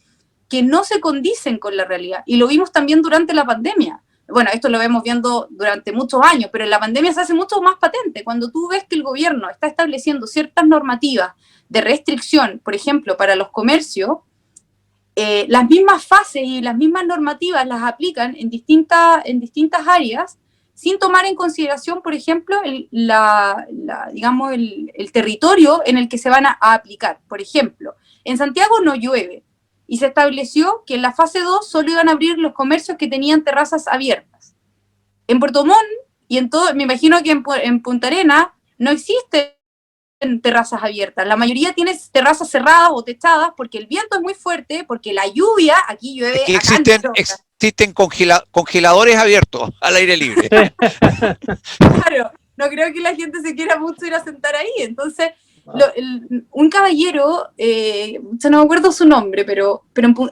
que no se condicen con la realidad. Y lo vimos también durante la pandemia. Bueno, esto lo vemos viendo durante muchos años, pero en la pandemia se hace mucho más patente. Cuando tú ves que el gobierno está estableciendo ciertas normativas de restricción, por ejemplo, para los comercios, las mismas fases y las mismas normativas las aplican en distintas áreas, sin tomar en consideración, por ejemplo, digamos, el territorio en el que se van a aplicar. Por ejemplo, en Santiago no llueve, y se estableció que en la fase 2 solo iban a abrir los comercios que tenían terrazas abiertas. En Puerto Montt, y en todo, me imagino que en Punta Arenas, no existen terrazas abiertas. La mayoría tiene terrazas cerradas o techadas porque el viento es muy fuerte, porque la lluvia, aquí llueve. Es que existen congeladores abiertos al aire libre. Claro, no creo que la gente se quiera mucho ir a sentar ahí. Entonces, un caballero, no me acuerdo su nombre, pero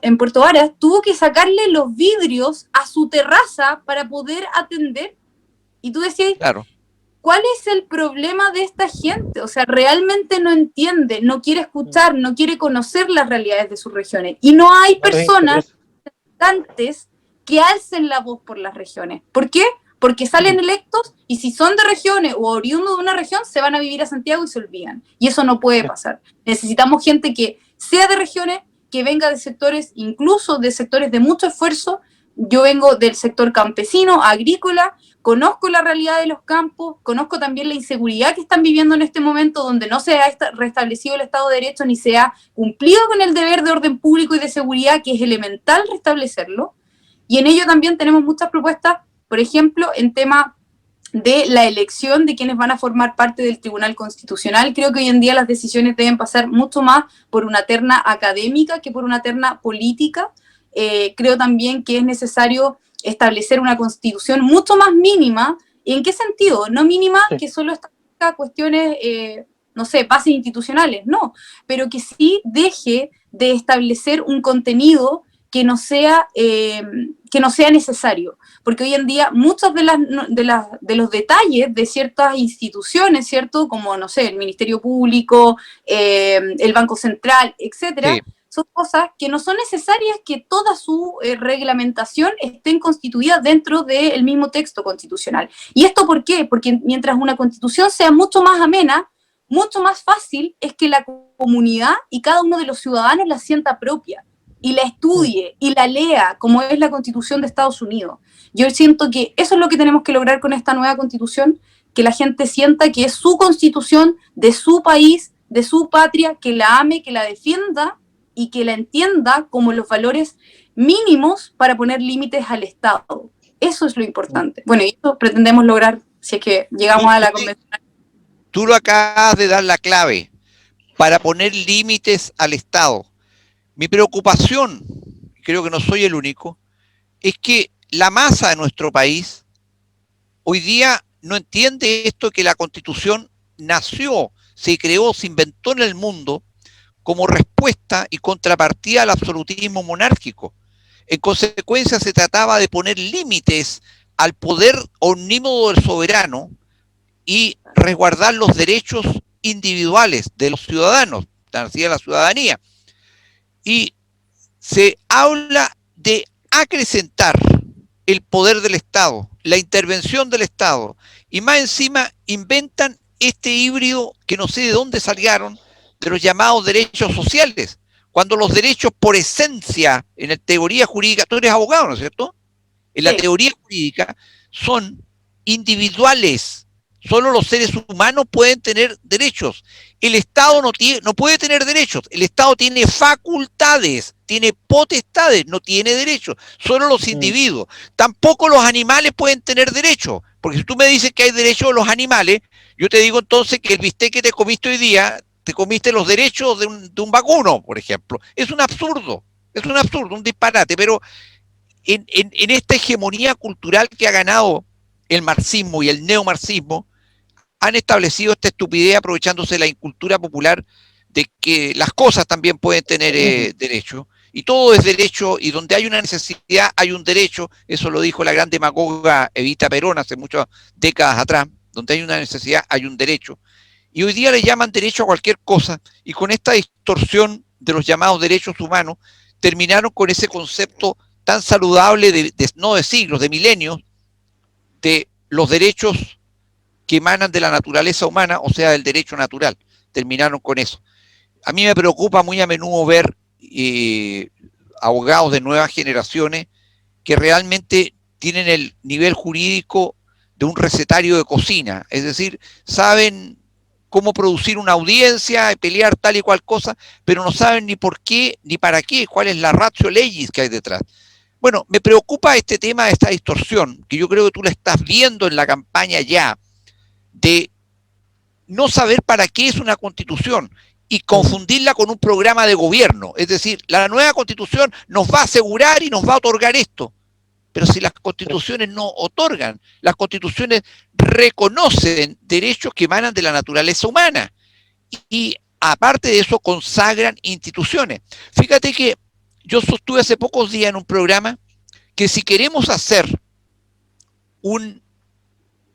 en Puerto Varas tuvo que sacarle los vidrios a su terraza para poder atender. Y tú decías, claro. ¿Cuál es el problema de esta gente? O sea, realmente no entiende, no quiere escuchar, no quiere conocer las realidades de sus regiones. Y no hay personas representantes que alcen la voz por las regiones. ¿Por qué? Porque salen electos y si son de regiones o oriundos de una región, se van a vivir a Santiago y se olvidan. Y eso no puede pasar. Necesitamos gente que sea de regiones, que venga de sectores, incluso de sectores de mucho esfuerzo. Yo vengo del sector campesino, agrícola, conozco la realidad de los campos, conozco también la inseguridad que están viviendo en este momento, donde no se ha restablecido el Estado de Derecho ni se ha cumplido con el deber de orden público y de seguridad, que es elemental restablecerlo. Y en ello también tenemos muchas propuestas, por ejemplo, en tema de la elección de quienes van a formar parte del Tribunal Constitucional. Creo que hoy en día las decisiones deben pasar mucho más por una terna académica que por una terna política. Creo también que es necesario establecer una constitución mucho más mínima. ¿Y en qué sentido? No mínima que solo establezca cuestiones, no sé, bases institucionales, no, pero que sí deje de establecer un contenido que no sea necesario, porque hoy en día muchos de los detalles de ciertas instituciones, ¿cierto? Como, no sé, el Ministerio Público, el Banco Central, etcétera, sí, son cosas que no son necesarias que toda su reglamentación estén constituidas dentro del mismo texto constitucional. ¿Y esto por qué? Porque mientras una constitución sea mucho más amena, mucho más fácil es que la comunidad y cada uno de los ciudadanos la sienta propia y la estudie y la lea, como es la Constitución de Estados Unidos. Yo siento que eso es lo que tenemos que lograr con esta nueva Constitución, que la gente sienta que es su Constitución, de su país, de su patria, que la ame, que la defienda y que la entienda como los valores mínimos para poner límites al Estado. Eso es lo importante. Bueno, y eso pretendemos lograr si es que llegamos a la convención. Tú lo acabas de dar la clave, para poner límites al Estado. Mi preocupación, creo que no soy el único, es que la masa de nuestro país hoy día no entiende esto, que la Constitución nació, se creó, se inventó en el mundo como respuesta y contrapartida al absolutismo monárquico. En consecuencia, se trataba de poner límites al poder omnímodo del soberano y resguardar los derechos individuales de los ciudadanos, así de la ciudadanía. Y se habla de acrecentar el poder del Estado, la intervención del Estado, y más encima inventan este híbrido que no sé de dónde salieron, de los llamados derechos sociales, cuando los derechos por esencia, en la teoría jurídica, tú eres abogado, ¿no es cierto? En la teoría jurídica son individuales. Solo los seres humanos pueden tener derechos. El Estado no puede tener derechos. El Estado tiene facultades, tiene potestades, no tiene derechos. Solo los individuos. Tampoco los animales pueden tener derechos. Porque si tú me dices que hay derechos de los animales, yo te digo entonces que el bistec que te comiste hoy día, te comiste los derechos de un vacuno, por ejemplo. Es un absurdo, un disparate. Pero en esta hegemonía cultural que ha ganado el marxismo y el neomarxismo, han establecido esta estupidez aprovechándose de la incultura popular de que las cosas también pueden tener derecho, y todo es derecho, y donde hay una necesidad hay un derecho. Eso lo dijo la gran demagoga Evita Perón hace muchas décadas atrás. Donde hay una necesidad hay un derecho, y hoy día le llaman derecho a cualquier cosa, y con esta distorsión de los llamados derechos humanos terminaron con ese concepto tan saludable no de siglos, de milenios, de los derechos que emanan de la naturaleza humana, o sea, del derecho natural. Terminaron con eso. A mí me preocupa muy a menudo ver abogados de nuevas generaciones que realmente tienen el nivel jurídico de un recetario de cocina, es decir, saben cómo producir una audiencia, pelear tal y cual cosa, pero no saben ni por qué, ni para qué, cuál es la ratio legis que hay detrás. Bueno, me preocupa este tema de esta distorsión, que yo creo que tú la estás viendo en la campaña ya, de no saber para qué es una constitución y confundirla con un programa de gobierno. Es decir, la nueva constitución nos va a asegurar y nos va a otorgar esto. Pero si las constituciones no otorgan, las constituciones reconocen derechos que emanan de la naturaleza humana y aparte de eso consagran instituciones. Fíjate que yo sostuve hace pocos días en un programa que si queremos hacer un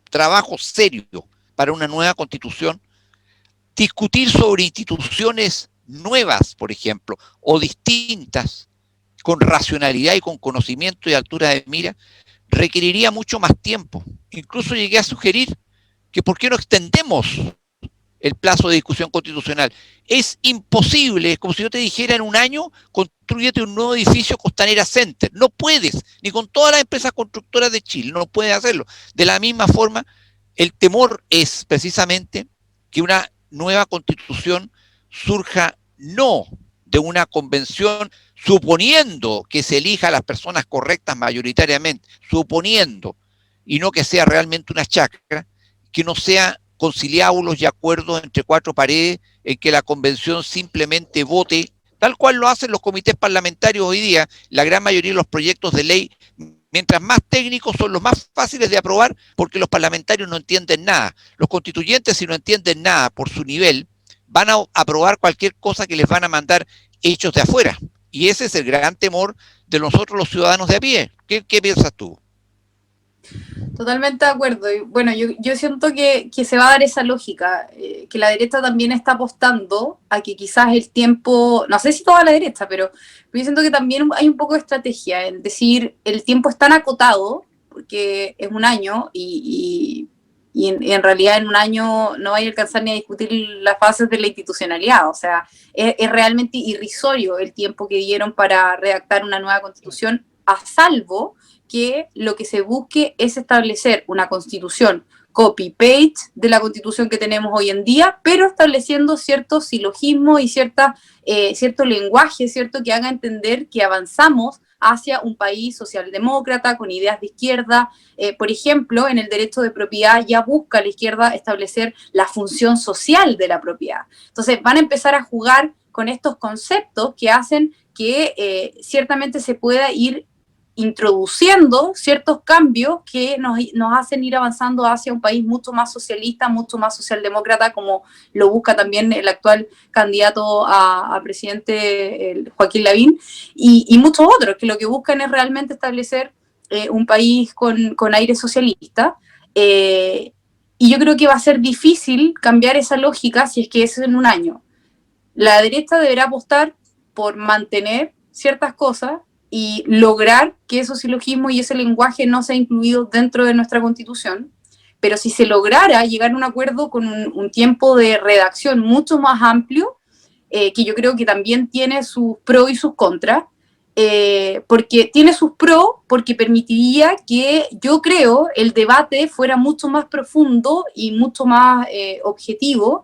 trabajo serio para una nueva constitución, discutir sobre instituciones nuevas, por ejemplo, o distintas, con racionalidad y con conocimiento y altura de mira, requeriría mucho más tiempo. Incluso llegué a sugerir que por qué no extendemos el plazo de discusión constitucional. Es imposible, es como si yo te dijera en un año, construyete un nuevo edificio Costanera Center. No puedes, ni con todas las empresas constructoras de Chile, no puedes hacerlo. De la misma forma, el temor es precisamente que una nueva constitución surja no de una convención, suponiendo que se elija a las personas correctas mayoritariamente, suponiendo, y no que sea realmente una chacra, que no sea conciliábulos y acuerdos entre cuatro paredes en que la convención simplemente vote, tal cual lo hacen los comités parlamentarios hoy día, la gran mayoría de los proyectos de ley, mientras más técnicos son los más fáciles de aprobar porque los parlamentarios no entienden nada. Los constituyentes, si no entienden nada por su nivel, van a aprobar cualquier cosa que les van a mandar hechos de afuera. Y ese es el gran temor de nosotros los ciudadanos de a pie. ¿Qué piensas tú? Totalmente de acuerdo. Y bueno, yo siento que se va a dar esa lógica, que la derecha también está apostando a que quizás el tiempo, no sé si toda la derecha, pero yo siento que también hay un poco de estrategia, es decir, el tiempo es tan acotado, porque es un año, y en realidad en un año no hay a alcanzar ni a discutir las fases de la institucionalidad, o sea, es realmente irrisorio el tiempo que dieron para redactar una nueva constitución, a salvo que lo que se busque es establecer una constitución copy-paste de la constitución que tenemos hoy en día, pero estableciendo ciertos silogismos y cierto lenguaje, ¿cierto?, que haga entender que avanzamos hacia un país socialdemócrata con ideas de izquierda. Por ejemplo, en el derecho de propiedad ya busca la izquierda establecer la función social de la propiedad. Entonces van a empezar a jugar con estos conceptos que hacen que ciertamente se pueda ir introduciendo ciertos cambios que nos hacen ir avanzando hacia un país mucho más socialista, mucho más socialdemócrata, como lo busca también el actual candidato a presidente, Joaquín Lavín, y muchos otros, que lo que buscan es realmente establecer un país con aire socialista. Y yo creo que va a ser difícil cambiar esa lógica si es que es en un año. La derecha deberá apostar por mantener ciertas cosas y lograr que esos silogismos y ese lenguaje no sea incluido dentro de nuestra Constitución, pero si se lograra llegar a un acuerdo con un tiempo de redacción mucho más amplio, que yo creo que también tiene sus pros y sus contras, porque tiene sus pros, porque permitiría que, yo creo, el debate fuera mucho más profundo y mucho más objetivo,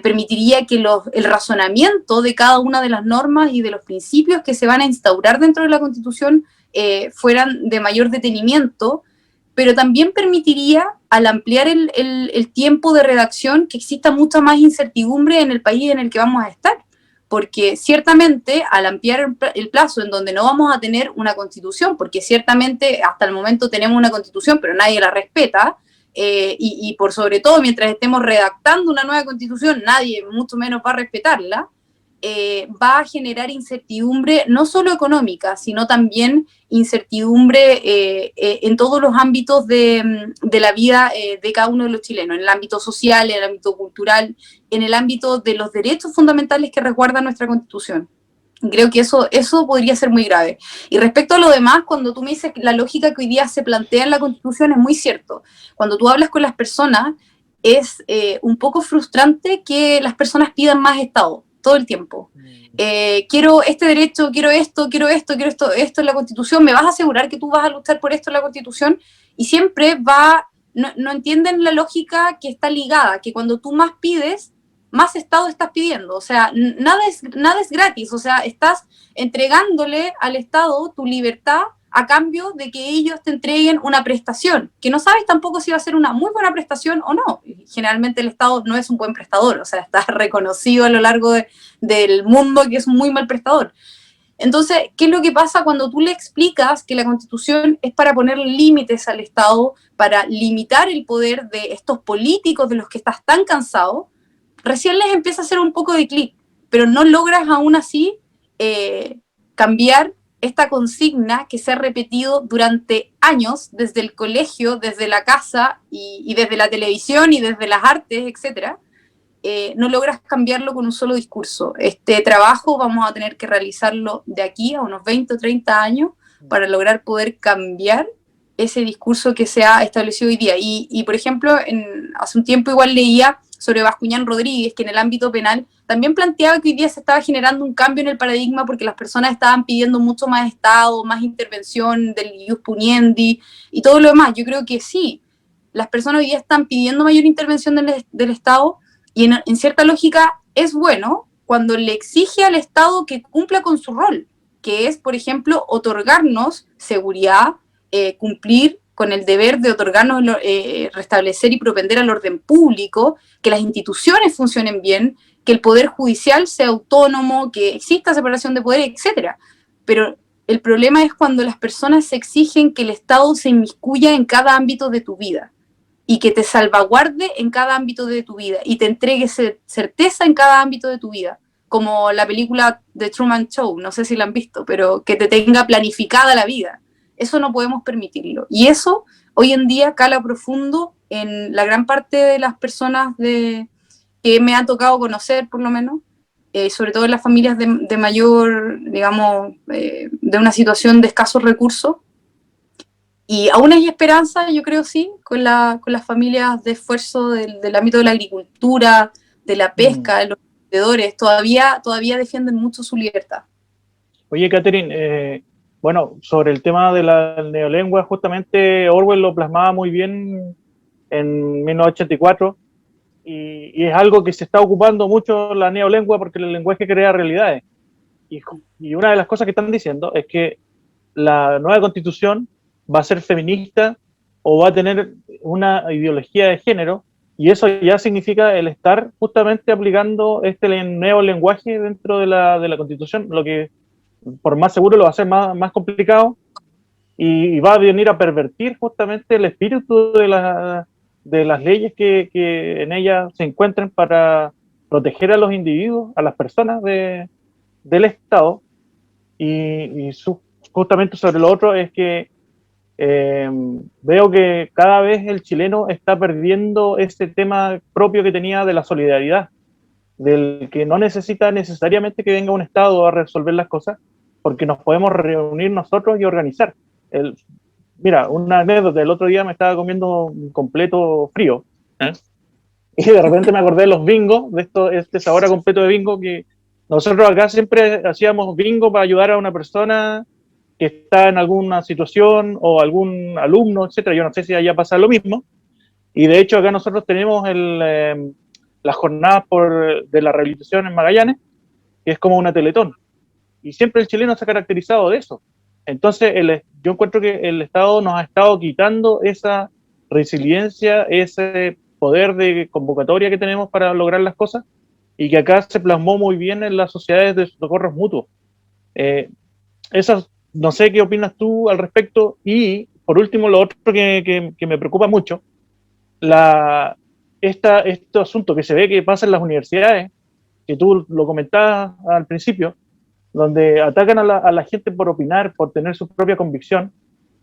permitiría que el razonamiento de cada una de las normas y de los principios que se van a instaurar dentro de la Constitución fueran de mayor detenimiento, pero también permitiría, al ampliar el tiempo de redacción, que exista mucha más incertidumbre en el país en el que vamos a estar, porque ciertamente al ampliar el plazo en donde no vamos a tener una Constitución, porque ciertamente hasta el momento tenemos una Constitución, pero nadie la respeta, y por sobre todo mientras estemos redactando una nueva constitución, nadie mucho menos va a respetarla, va a generar incertidumbre no solo económica, sino también incertidumbre en todos los ámbitos de la vida de cada uno de los chilenos, en el ámbito social, en el ámbito cultural, en el ámbito de los derechos fundamentales que resguarda nuestra Constitución. Creo que eso podría ser muy grave. Y respecto a lo demás, cuando tú me dices que la lógica que hoy día se plantea en la Constitución es muy cierto. Cuando tú hablas con las personas, es un poco frustrante que las personas pidan más Estado todo el tiempo. Quiero este derecho, quiero esto en la Constitución, ¿me vas a asegurar que tú vas a luchar por esto en la Constitución? Y siempre no entienden la lógica que está ligada, que cuando tú más pides, más Estado estás pidiendo, o sea, nada es gratis, o sea, estás entregándole al Estado tu libertad a cambio de que ellos te entreguen una prestación, que no sabes tampoco si va a ser una muy buena prestación o no. Generalmente el Estado no es un buen prestador, o sea, está reconocido a lo largo del mundo que es un muy mal prestador. Entonces, ¿qué es lo que pasa cuando tú le explicas que la Constitución es para poner límites al Estado, para limitar el poder de estos políticos de los que estás tan cansado? Recién les empieza a hacer un poco de clic, pero no logras aún así cambiar esta consigna que se ha repetido durante años, desde el colegio, desde la casa y desde la televisión y desde las artes, etcétera. No logras cambiarlo con un solo discurso. Este trabajo vamos a tener que realizarlo de aquí a unos 20 o 30 años para lograr poder cambiar ese discurso que se ha establecido hoy día. Y por ejemplo, hace un tiempo igual leía sobre Bascuñán Rodríguez, que en el ámbito penal también planteaba que hoy día se estaba generando un cambio en el paradigma porque las personas estaban pidiendo mucho más Estado, más intervención del ius puniendi y todo lo demás. Yo creo que sí, las personas hoy día están pidiendo mayor intervención del Estado, y en cierta lógica es bueno cuando le exige al Estado que cumpla con su rol, que es, por ejemplo, otorgarnos seguridad, cumplir con el deber de otorgarnos, restablecer y propender al orden público, que las instituciones funcionen bien, que el poder judicial sea autónomo, que exista separación de poderes, etc. Pero el problema es cuando las personas exigen que el Estado se inmiscuya en cada ámbito de tu vida y que te salvaguarde en cada ámbito de tu vida y te entregue certeza en cada ámbito de tu vida, como la película The Truman Show, no sé si la han visto, pero que te tenga planificada la vida. Eso no podemos permitirlo. Y eso hoy en día cala profundo en la gran parte de las personas que me ha tocado conocer, por lo menos, sobre todo en las familias de mayor, digamos, de una situación de escasos recursos. Y aún hay esperanza, yo creo, sí, con las familias de esfuerzo del ámbito de la agricultura, de la pesca, de los vendedores, todavía defienden mucho su libertad. Oye, Catherine, bueno, sobre el tema de la neolengua, justamente Orwell lo plasmaba muy bien en 1984, y es algo que se está ocupando mucho la neolengua porque el lenguaje crea realidades. Y una de las cosas que están diciendo es que la nueva constitución va a ser feminista o va a tener una ideología de género, y eso ya significa el estar justamente aplicando este nuevo lenguaje dentro de la constitución, lo que por más seguro lo va a hacer más complicado, y va a venir a pervertir justamente el espíritu de las leyes que en ella se encuentran para proteger a los individuos, a las personas del Estado. Justamente sobre lo otro es que veo que cada vez el chileno está perdiendo ese tema propio que tenía de la solidaridad, del que no necesita necesariamente que venga un Estado a resolver las cosas, porque nos podemos reunir nosotros y organizar. Mira, una anécdota, el otro día me estaba comiendo un completo frío, y de repente me acordé de los bingos, de este sabor a completo de bingo, que nosotros acá siempre hacíamos bingo para ayudar a una persona que está en alguna situación, o algún alumno, etcétera. Yo no sé si allá pasa lo mismo, y de hecho acá nosotros tenemos las jornadas de la rehabilitación en Magallanes, que es como una teletón, y siempre el chileno se ha caracterizado de eso. Entonces yo encuentro que el Estado nos ha estado quitando esa resiliencia, ese poder de convocatoria que tenemos para lograr las cosas, y que acá se plasmó muy bien en las sociedades de socorros mutuos. No sé qué opinas tú al respecto. Y por último, lo otro que me preocupa mucho, este asunto que se ve que pasa en las universidades, que tú lo comentabas al principio, donde atacan a la gente por opinar, por tener su propia convicción,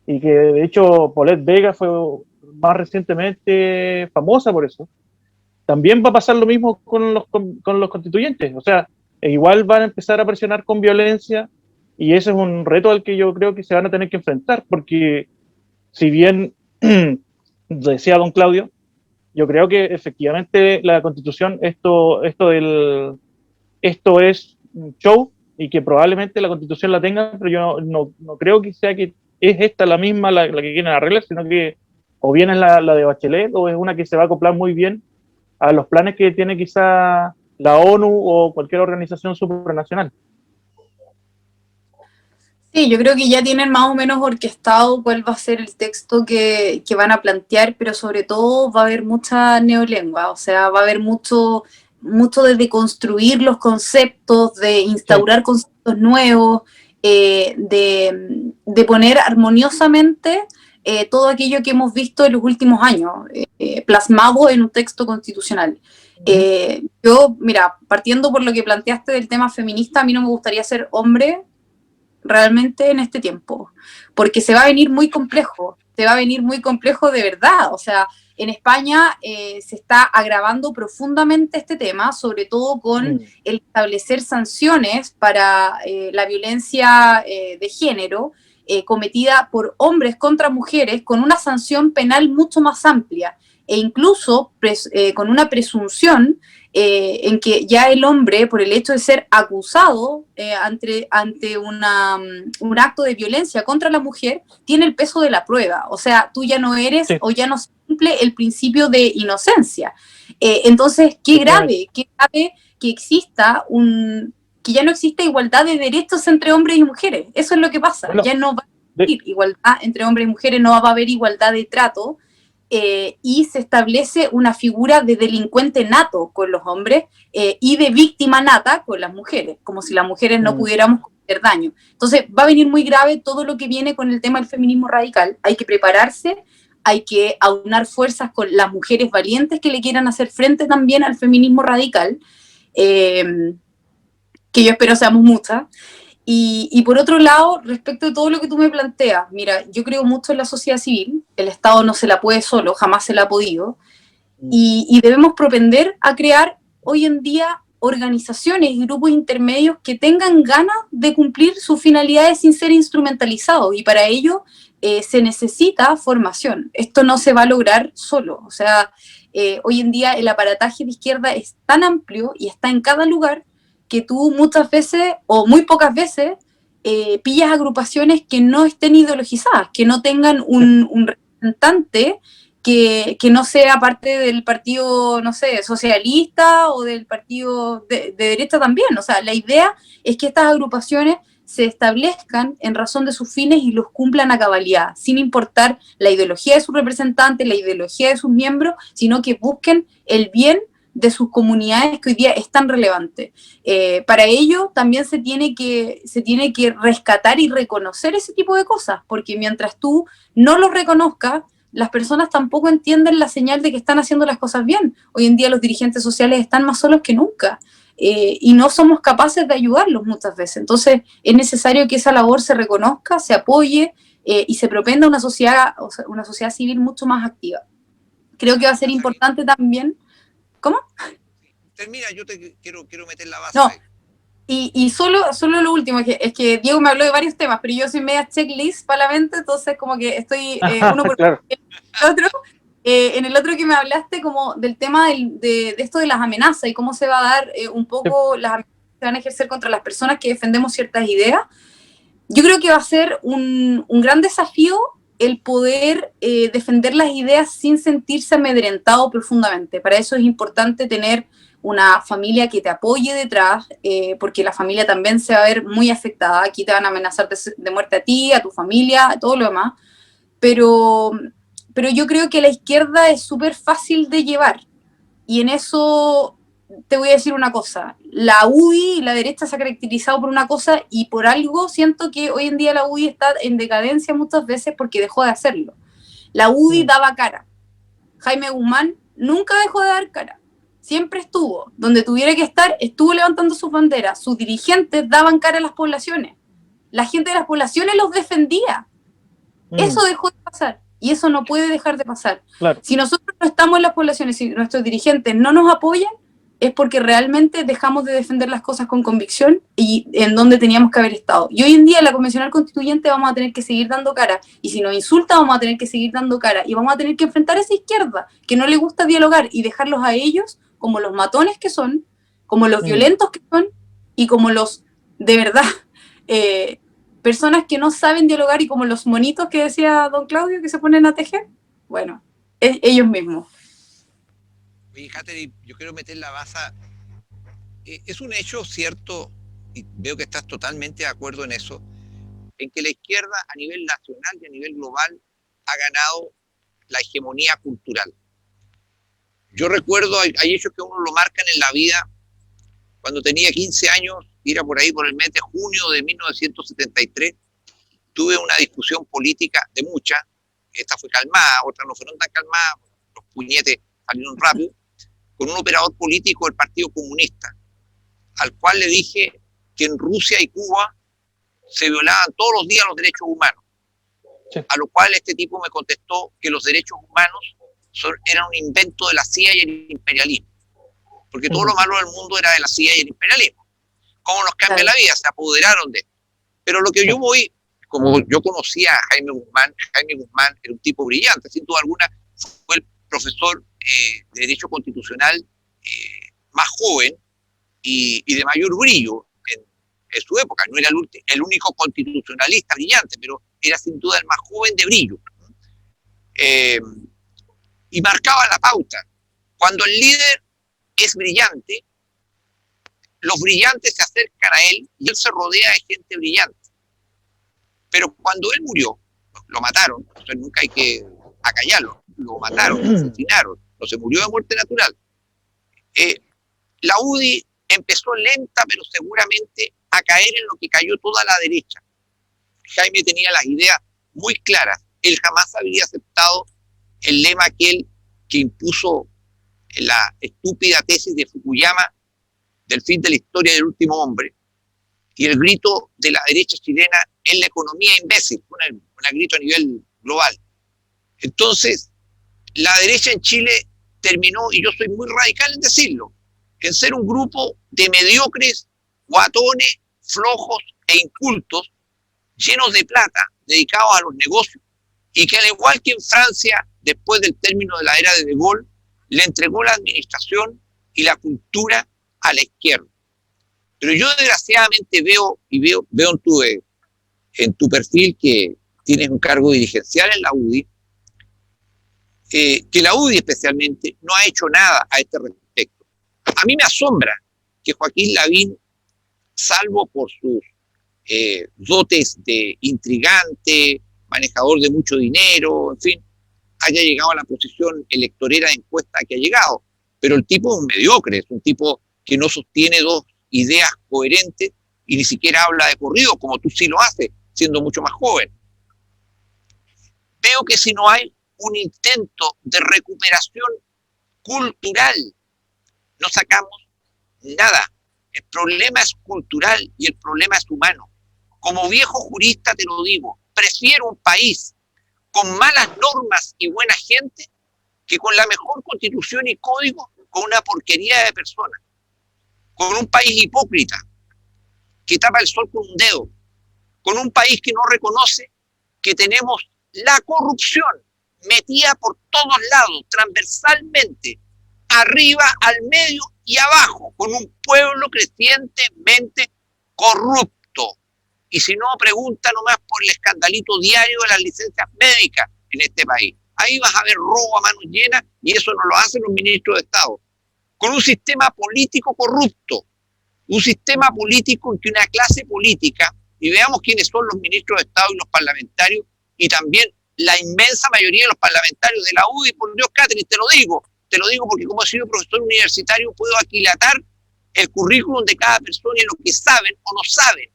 y que de hecho Paulette Vega fue más recientemente famosa por eso. También va a pasar lo mismo con los constituyentes. O sea, igual van a empezar a presionar con violencia, y ese es un reto al que yo creo que se van a tener que enfrentar, porque si bien decía don Claudio, yo creo que efectivamente la Constitución, esto es un show, y que probablemente la Constitución la tenga, pero yo no creo que sea que es esta la misma la que quieren arreglar, sino que o bien es la de Bachelet, o es una que se va a acoplar muy bien a los planes que tiene quizá la ONU o cualquier organización supranacional. Sí, yo creo que ya tienen más o menos orquestado cuál va a ser el texto que van a plantear, pero sobre todo va a haber mucha neolengua, o sea, va a haber mucho de deconstruir los conceptos, de instaurar conceptos conceptos nuevos, de poner armoniosamente todo aquello que hemos visto en los últimos años, plasmado en un texto constitucional. Yo, mira, partiendo por lo que planteaste del tema feminista, a mí no me gustaría ser hombre realmente en este tiempo, porque se va a venir muy complejo, de verdad. O sea, en España se está agravando profundamente este tema, sobre todo con el establecer sanciones para la violencia de género cometida por hombres contra mujeres, con una sanción penal mucho más amplia, e incluso con una presunción en que ya el hombre, por el hecho de ser acusado ante un acto de violencia contra la mujer, tiene el peso de la prueba. O sea, tú ya no eres o ya no se cumple el principio de inocencia. Entonces, qué grave que exista que ya no exista igualdad de derechos entre hombres y mujeres. Eso es lo que pasa. Bueno, ya no va a haber igualdad entre hombres y mujeres, no va a haber igualdad de trato. Y se establece una figura de delincuente nato con los hombres y de víctima nata con las mujeres, como si las mujeres no pudiéramos cometer daño. Entonces va a venir muy grave todo lo que viene con el tema del feminismo radical. Hay que prepararse, hay que aunar fuerzas con las mujeres valientes que le quieran hacer frente también al feminismo radical, que yo espero seamos muchas. Y por otro lado, respecto de todo lo que tú me planteas, mira, yo creo mucho en la sociedad civil, el Estado no se la puede solo, jamás se la ha podido, y debemos propender a crear hoy en día organizaciones y grupos intermedios que tengan ganas de cumplir sus finalidades sin ser instrumentalizados, y para ello se necesita formación. Esto no se va a lograr solo. O sea, hoy en día el aparataje de izquierda es tan amplio y está en cada lugar que tú muchas veces, o muy pocas veces, pillas agrupaciones que no estén ideologizadas, que no tengan un representante que no sea parte del partido, no sé, socialista o del partido de derecha también. O sea, la idea es que estas agrupaciones se establezcan en razón de sus fines y los cumplan a cabalidad, sin importar la ideología de sus representantes, la ideología de sus miembros, sino que busquen el bien de sus comunidades que hoy día es tan relevante. Para ello también se tiene que rescatar y reconocer ese tipo de cosas, porque mientras tú no lo reconozcas, las personas tampoco entienden la señal de que están haciendo las cosas bien. Hoy en día los dirigentes sociales están más solos que nunca, y no somos capaces de ayudarlos muchas veces. Entonces es necesario que esa labor se reconozca, se apoye y se propenda una sociedad civil mucho más activa. Creo que va a ser importante también. ¿Cómo? Termina, yo te quiero meter la base. No, y solo lo último, es que Diego me habló de varios temas, pero yo soy media checklist para la mente, entonces como que estoy uno por claro. El otro. En el otro que me hablaste como del tema de esto de las amenazas y cómo se va a dar un poco las amenazas que se van a ejercer contra las personas que defendemos ciertas ideas. Yo creo que va a ser un gran desafío el poder defender las ideas sin sentirse amedrentado profundamente. Para eso es importante tener una familia que te apoye detrás, porque la familia también se va a ver muy afectada. Aquí te van a amenazar de muerte a ti, a tu familia, a todo lo demás. Pero yo creo que la izquierda es súper fácil de llevar. Y en eso te voy a decir una cosa. La UDI y la derecha se ha caracterizado por una cosa, y por algo siento que hoy en día la UDI está en decadencia muchas veces porque dejó de hacerlo. La UDI daba cara. Jaime Guzmán nunca dejó de dar cara. Siempre estuvo. Donde tuviera que estar, estuvo levantando sus banderas. Sus dirigentes daban cara a las poblaciones. La gente de las poblaciones los defendía. Eso dejó de pasar. Y eso no puede dejar de pasar. Claro. Si nosotros no estamos en las poblaciones, si nuestros dirigentes no nos apoyan, es porque realmente dejamos de defender las cosas con convicción y en donde teníamos que haber estado. Y hoy en día en la Convencional Constituyente vamos a tener que seguir dando cara, y si nos insulta vamos a tener que seguir dando cara, y vamos a tener que enfrentar a esa izquierda que no le gusta dialogar y dejarlos a ellos como los matones que son, como los violentos que son, y como los, de verdad, personas que no saben dialogar, y como los monitos que decía don Claudio que se ponen a tejer. Bueno, ellos mismos. Oye, Katherine, yo quiero meter la baza. Es un hecho cierto, y veo que estás totalmente de acuerdo en eso, en que la izquierda a nivel nacional y a nivel global ha ganado la hegemonía cultural. Yo recuerdo, hay hechos que uno lo marcan en la vida, cuando tenía 15 años, era por ahí por el mes de junio de 1973, tuve una discusión política de muchas, esta fue calmada, otras no fueron tan calmadas, los puñetes salieron rápido, con un operador político del Partido Comunista, al cual le dije que en Rusia y Cuba se violaban todos los días los derechos humanos. Sí. A lo cual este tipo me contestó que los derechos humanos eran un invento de la CIA y el imperialismo, porque todo lo malo del mundo era de la CIA y el imperialismo. ¿Cómo nos cambia la vida? Se apoderaron de esto. Pero lo que yo voy, como yo conocía a Jaime Guzmán era un tipo brillante, sin duda alguna, fue el profesor de Derecho Constitucional más joven y de mayor brillo en su época. No era el único constitucionalista brillante, pero era sin duda el más joven de brillo. Y marcaba la pauta. Cuando el líder es brillante, los brillantes se acercan a él y él se rodea de gente brillante. Pero cuando él murió, lo mataron, entonces nunca hay que acallarlo, lo mataron, lo asesinaron, no se murió de muerte natural. La UDI empezó lenta, pero seguramente a caer en lo que cayó toda la derecha. Jaime tenía las ideas muy claras. Él jamás habría aceptado el lema aquel que impuso la estúpida tesis de Fukuyama del fin de la historia del último hombre, y el grito de la derecha chilena en la economía imbécil, un grito a nivel global. Entonces, la derecha en Chile terminó, y yo soy muy radical en decirlo, en ser un grupo de mediocres, guatones, flojos e incultos, llenos de plata, dedicados a los negocios, y que al igual que en Francia, después del término de la era de Gaulle, le entregó la administración y la cultura a la izquierda. Pero yo desgraciadamente veo en tu perfil que tienes un cargo dirigencial en la UDI, que la UDI especialmente no ha hecho nada a este respecto. A mí me asombra que Joaquín Lavín, salvo por sus dotes de intrigante, manejador de mucho dinero, en fin, haya llegado a la posición electorera de encuesta que ha llegado. Pero el tipo es un mediocre, es un tipo que no sostiene dos ideas coherentes y ni siquiera habla de corrido, como tú sí lo haces, siendo mucho más joven. Veo que si no hay un intento de recuperación cultural, no sacamos nada. El problema es cultural y el problema es humano. Como viejo jurista te lo digo, prefiero un país con malas normas y buena gente que con la mejor constitución y código con una porquería de personas. Con un país hipócrita que tapa el sol con un dedo. Con un país que no reconoce que tenemos la corrupción metida por todos lados, transversalmente, arriba, al medio y abajo, con un pueblo crecientemente corrupto. Y si no, pregunta nomás por el escandalito diario de las licencias médicas en este país. Ahí vas a ver robo a manos llenas y eso no lo hacen los ministros de Estado. Con un sistema político corrupto, un sistema político en que una clase política, y veamos quiénes son los ministros de Estado y los parlamentarios, y también la inmensa mayoría de los parlamentarios de la UDI, por Dios, Catherine, te lo digo porque como he sido profesor universitario puedo aquilatar el currículum de cada persona y lo que saben o no saben.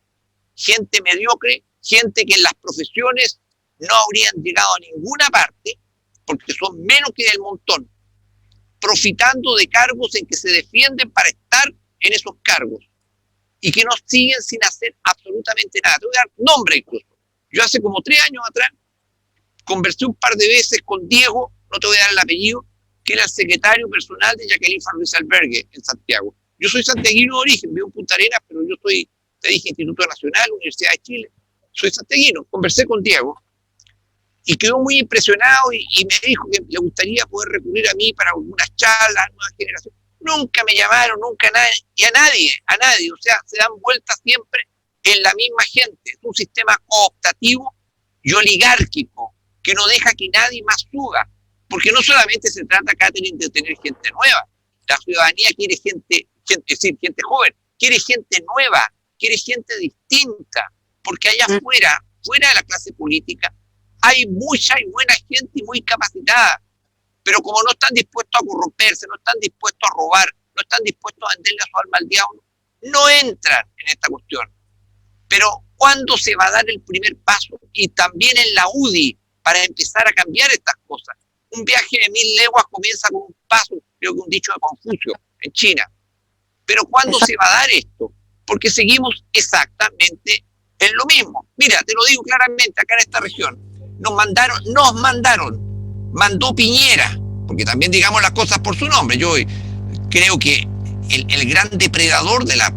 Gente mediocre, gente que en las profesiones no habrían llegado a ninguna parte, porque son menos que del montón, profitando de cargos en que se defienden para estar en esos cargos y que no siguen sin hacer absolutamente nada. Te voy a dar nombre incluso. Yo hace como 3 años atrás conversé un par de veces con Diego, no te voy a dar el apellido, que era el secretario personal de Jacqueline Van Rieselberghe en Santiago. Yo soy santiaguino de origen, vivo en Punta Arenas, pero yo soy, te dije, Instituto Nacional, Universidad de Chile. Soy santiaguino. Conversé con Diego y quedó muy impresionado y me dijo que le gustaría poder recurrir a mí para algunas charlas, nuevas generaciones. Nunca me llamaron, nunca a nadie. O sea, se dan vueltas siempre en la misma gente. Es un sistema cooptativo y oligárquico que no deja que nadie más suba. Porque no solamente se trata, Catherine, de tener gente nueva. La ciudadanía quiere gente joven, quiere gente nueva, quiere gente distinta. Porque allá afuera, fuera de la clase política, hay mucha y buena gente y muy capacitada. Pero como no están dispuestos a corromperse, no están dispuestos a robar, no están dispuestos a venderle a su alma al diablo, no entran en esta cuestión. Pero ¿cuándo se va a dar el primer paso? Y también en la UDI, para empezar a cambiar estas cosas. Un viaje de 1000 leguas comienza con un paso, creo que un dicho de Confucio, en China. Pero ¿cuándo se va a dar esto? Porque seguimos exactamente en lo mismo. Mira, te lo digo claramente, acá en esta región, mandó Piñera, porque también digamos las cosas por su nombre. Yo creo que el gran depredador de la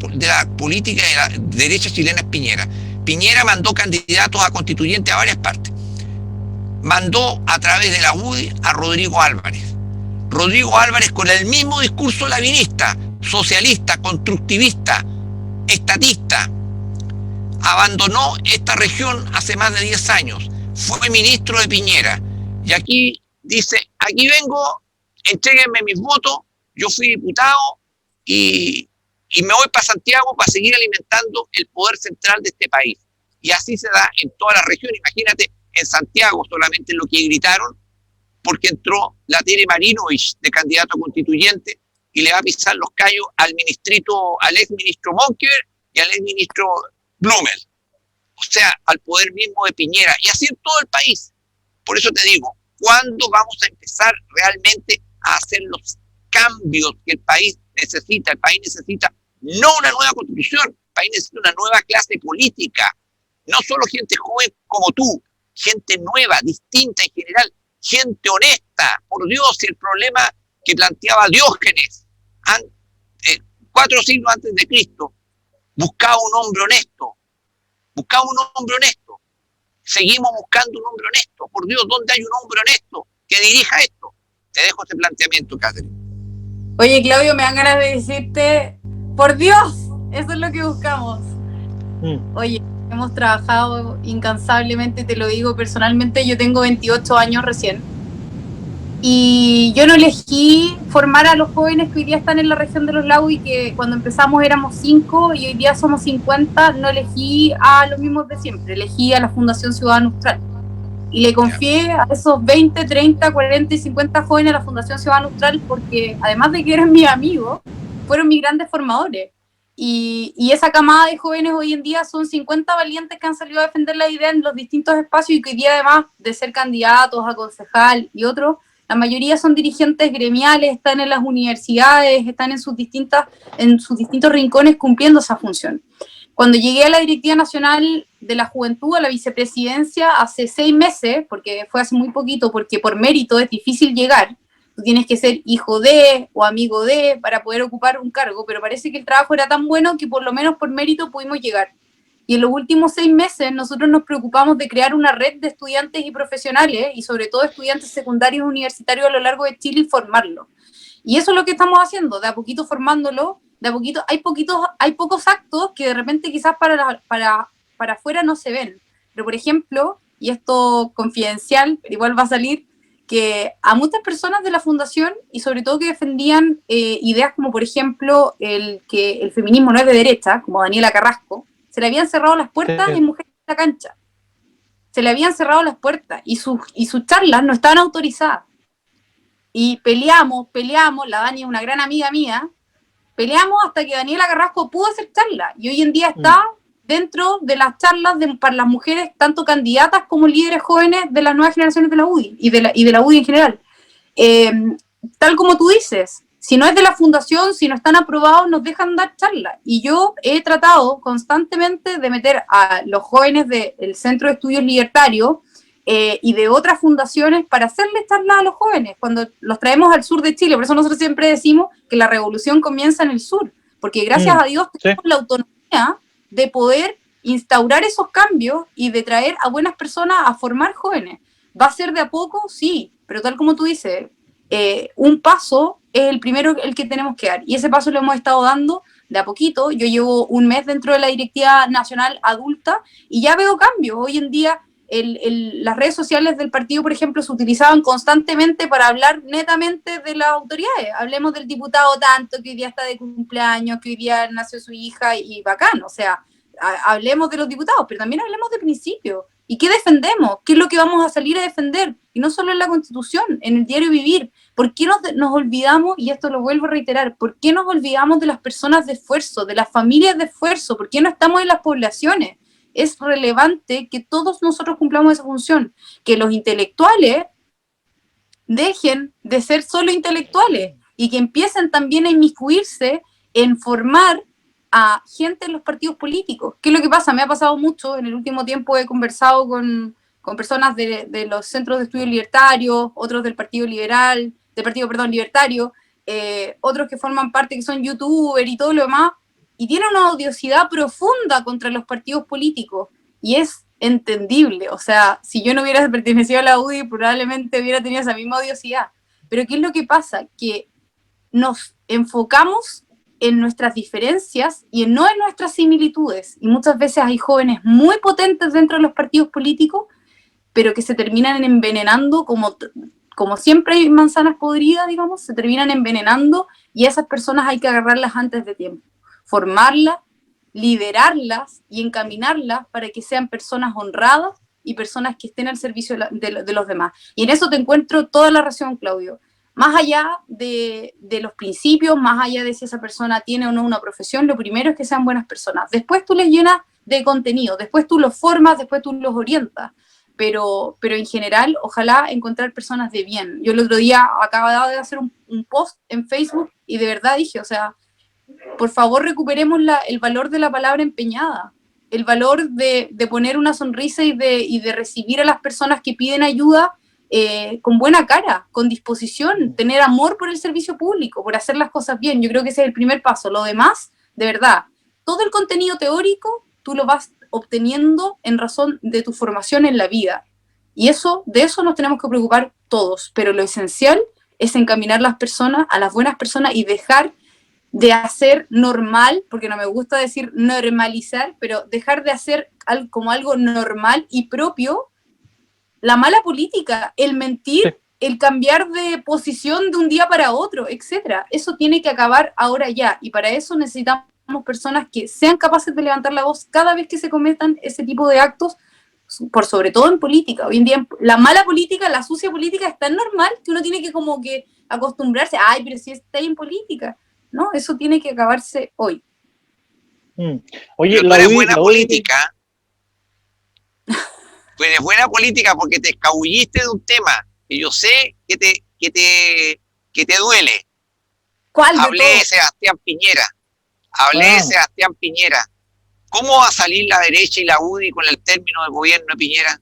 política de la derecha chilena es Piñera. Piñera mandó candidatos a constituyentes a varias partes. Mandó a través de la UDI a Rodrigo Álvarez. Rodrigo Álvarez, con el mismo discurso lavinista, socialista, constructivista, estatista, abandonó esta región hace más de 10 años. Fue ministro de Piñera. Y aquí dice, aquí vengo, entréguenme mis votos, yo fui diputado y me voy para Santiago para seguir alimentando el poder central de este país. Y así se da en toda la región. Imagínate, en Santiago solamente lo que gritaron, porque entró la Tere Marinovich de candidato a constituyente y le va a pisar los callos al ex ministro Monkever y al ex ministro Blumel. O sea, al poder mismo de Piñera. Y así en todo el país. Por eso te digo, ¿cuándo vamos a empezar realmente a hacer los cambios que el país necesita? El país necesita no una nueva constitución, el país necesita una nueva clase política. No solo gente joven como tú, gente nueva, distinta en general, gente honesta. Por Dios, el problema que planteaba Diógenes 4 siglos antes de Cristo, buscaba un hombre honesto. Seguimos buscando un hombre honesto. Por Dios, ¿dónde hay un hombre honesto que dirija esto? Te dejo ese planteamiento, Catherine. Oye, Claudio, me dan ganas de decirte, por Dios, eso es lo que buscamos. Oye, hemos trabajado incansablemente, te lo digo personalmente, yo tengo 28 años recién. Y yo no elegí formar a los jóvenes que hoy día están en la región de los lagos y que cuando empezamos éramos 5 y hoy día somos 50, no elegí a los mismos de siempre, elegí a la Fundación Ciudadano Austral. Y le confié a esos 20, 30, 40 y 50 jóvenes a la Fundación Ciudadano Austral porque además de que eran mis amigos, fueron mis grandes formadores. Y esa camada de jóvenes hoy en día son 50 valientes que han salido a defender la idea en los distintos espacios y que hoy día además de ser candidatos a concejal y otros, la mayoría son dirigentes gremiales, están en las universidades, están en sus distintos rincones cumpliendo esa función. Cuando llegué a la Directiva Nacional de la Juventud, a la vicepresidencia, hace 6 meses, porque fue hace muy poquito, porque por mérito es difícil llegar, tú tienes que ser hijo de o amigo de para poder ocupar un cargo, pero parece que el trabajo era tan bueno que por lo menos por mérito pudimos llegar. Y en los últimos 6 meses nosotros nos preocupamos de crear una red de estudiantes y profesionales, y sobre todo estudiantes secundarios y universitarios a lo largo de Chile, y formarlos. Y eso es lo que estamos haciendo, de a poquito formándolo, de a poquito. Hay pocos actos que de repente quizás para afuera no se ven. Pero por ejemplo, y esto confidencial, pero igual va a salir, que a muchas personas de la fundación, y sobre todo que defendían ideas como por ejemplo que el feminismo no es de derecha, como Daniela Carrasco, se le habían cerrado las puertas en Mujeres en la Cancha. Se le habían cerrado las puertas y sus charlas no estaban autorizadas. Y peleamos, la Dani es una gran amiga mía, peleamos hasta que Daniela Carrasco pudo hacer charlas. Y hoy en día está dentro de las charlas para las mujeres, tanto candidatas como líderes jóvenes de las nuevas generaciones de la UDI y de la UDI en general. Tal como tú dices, si no es de la fundación, si no están aprobados, nos dejan dar charlas. Y yo he tratado constantemente de meter a los jóvenes del Centro de Estudios Libertarios y de otras fundaciones para hacerles charlas a los jóvenes cuando los traemos al sur de Chile. Por eso nosotros siempre decimos que la revolución comienza en el sur, porque gracias a Dios tenemos la autonomía de poder instaurar esos cambios y de traer a buenas personas a formar jóvenes. ¿Va a ser de a poco? Sí, pero tal como tú dices, un paso es el primero el que tenemos que dar, y ese paso lo hemos estado dando de a poquito. Yo llevo 1 mes dentro de la Directiva Nacional adulta y ya veo cambios. Hoy en día las redes sociales del partido, por ejemplo, se utilizaban constantemente para hablar netamente de las autoridades. Hablemos del diputado tanto, que hoy día está de cumpleaños, que hoy día nació su hija, y bacán, o sea, hablemos de los diputados, pero también hablemos de principios. ¿Y qué defendemos? ¿Qué es lo que vamos a salir a defender? Y no solo en la Constitución, en el diario vivir. ¿Por qué nos olvidamos, y esto lo vuelvo a reiterar, por qué nos olvidamos de las personas de esfuerzo, de las familias de esfuerzo? ¿Por qué no estamos en las poblaciones? Es relevante que todos nosotros cumplamos esa función, que los intelectuales dejen de ser solo intelectuales y que empiecen también a inmiscuirse en formar a gente en los partidos políticos. ¿Qué es lo que pasa? Me ha pasado mucho, en el último tiempo he conversado con personas de los centros de estudios libertarios, otros del Partido Liberal, Libertario, otros que forman parte, que son youtubers y todo lo demás, y tienen una odiosidad profunda contra los partidos políticos, y es entendible. O sea, si yo no hubiera pertenecido a la UDI, probablemente hubiera tenido esa misma odiosidad. Pero ¿qué es lo que pasa? Que nos enfocamos en nuestras diferencias y no en nuestras similitudes. Y muchas veces hay jóvenes muy potentes dentro de los partidos políticos, pero que se terminan envenenando, como siempre hay manzanas podridas, digamos, se terminan envenenando, y a esas personas hay que agarrarlas antes de tiempo, formarlas, liderarlas y encaminarlas para que sean personas honradas y personas que estén al servicio de los demás. Y en eso te encuentro toda la razón, Claudio. Más allá de los principios, más allá de si esa persona tiene o no una profesión, lo primero es que sean buenas personas. Después tú les llenas de contenido, después tú los formas, después tú los orientas. Pero en general, ojalá encontrar personas de bien. Yo el otro día acababa de hacer un post en Facebook y de verdad dije, o sea, por favor recuperemos el valor de la palabra empeñada, el valor de poner una sonrisa y de recibir a las personas que piden ayuda con buena cara, con disposición, tener amor por el servicio público, por hacer las cosas bien. Yo creo que ese es el primer paso. Lo demás, de verdad, todo el contenido teórico tú lo vas obteniendo en razón de tu formación en la vida. Y de eso nos tenemos que preocupar todos, pero lo esencial es encaminar las personas, a las buenas personas, y dejar de hacer normal, porque no me gusta decir normalizar, pero dejar de hacer como algo normal y propio la mala política, el mentir, sí, el cambiar de posición de un día para otro, etcétera. Eso tiene que acabar ahora ya, y para eso necesitamos personas que sean capaces de levantar la voz cada vez que se cometan ese tipo de actos, por sobre todo en política. Hoy en día la mala política, la sucia política es tan normal que uno tiene que como que acostumbrarse. Ay, pero si está en política. No, eso tiene que acabarse hoy. Oye, tú eres buena política. Tú eres buena política porque te escabulliste de un tema que yo sé que te duele. ¿Cuál? Hablé de Sebastián Piñera. De Sebastián Piñera. ¿Cómo va a salir la derecha y la UDI con el término de gobierno de Piñera?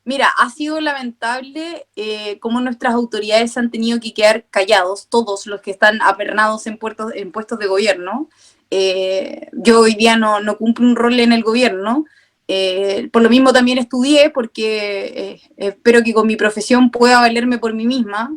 Mira, ha sido lamentable cómo nuestras autoridades han tenido que quedar callados, todos los que están apernados en puestos de gobierno. Yo hoy día no cumplo un rol en el gobierno. Por lo mismo también estudié, porque espero que con mi profesión pueda valerme por mí misma.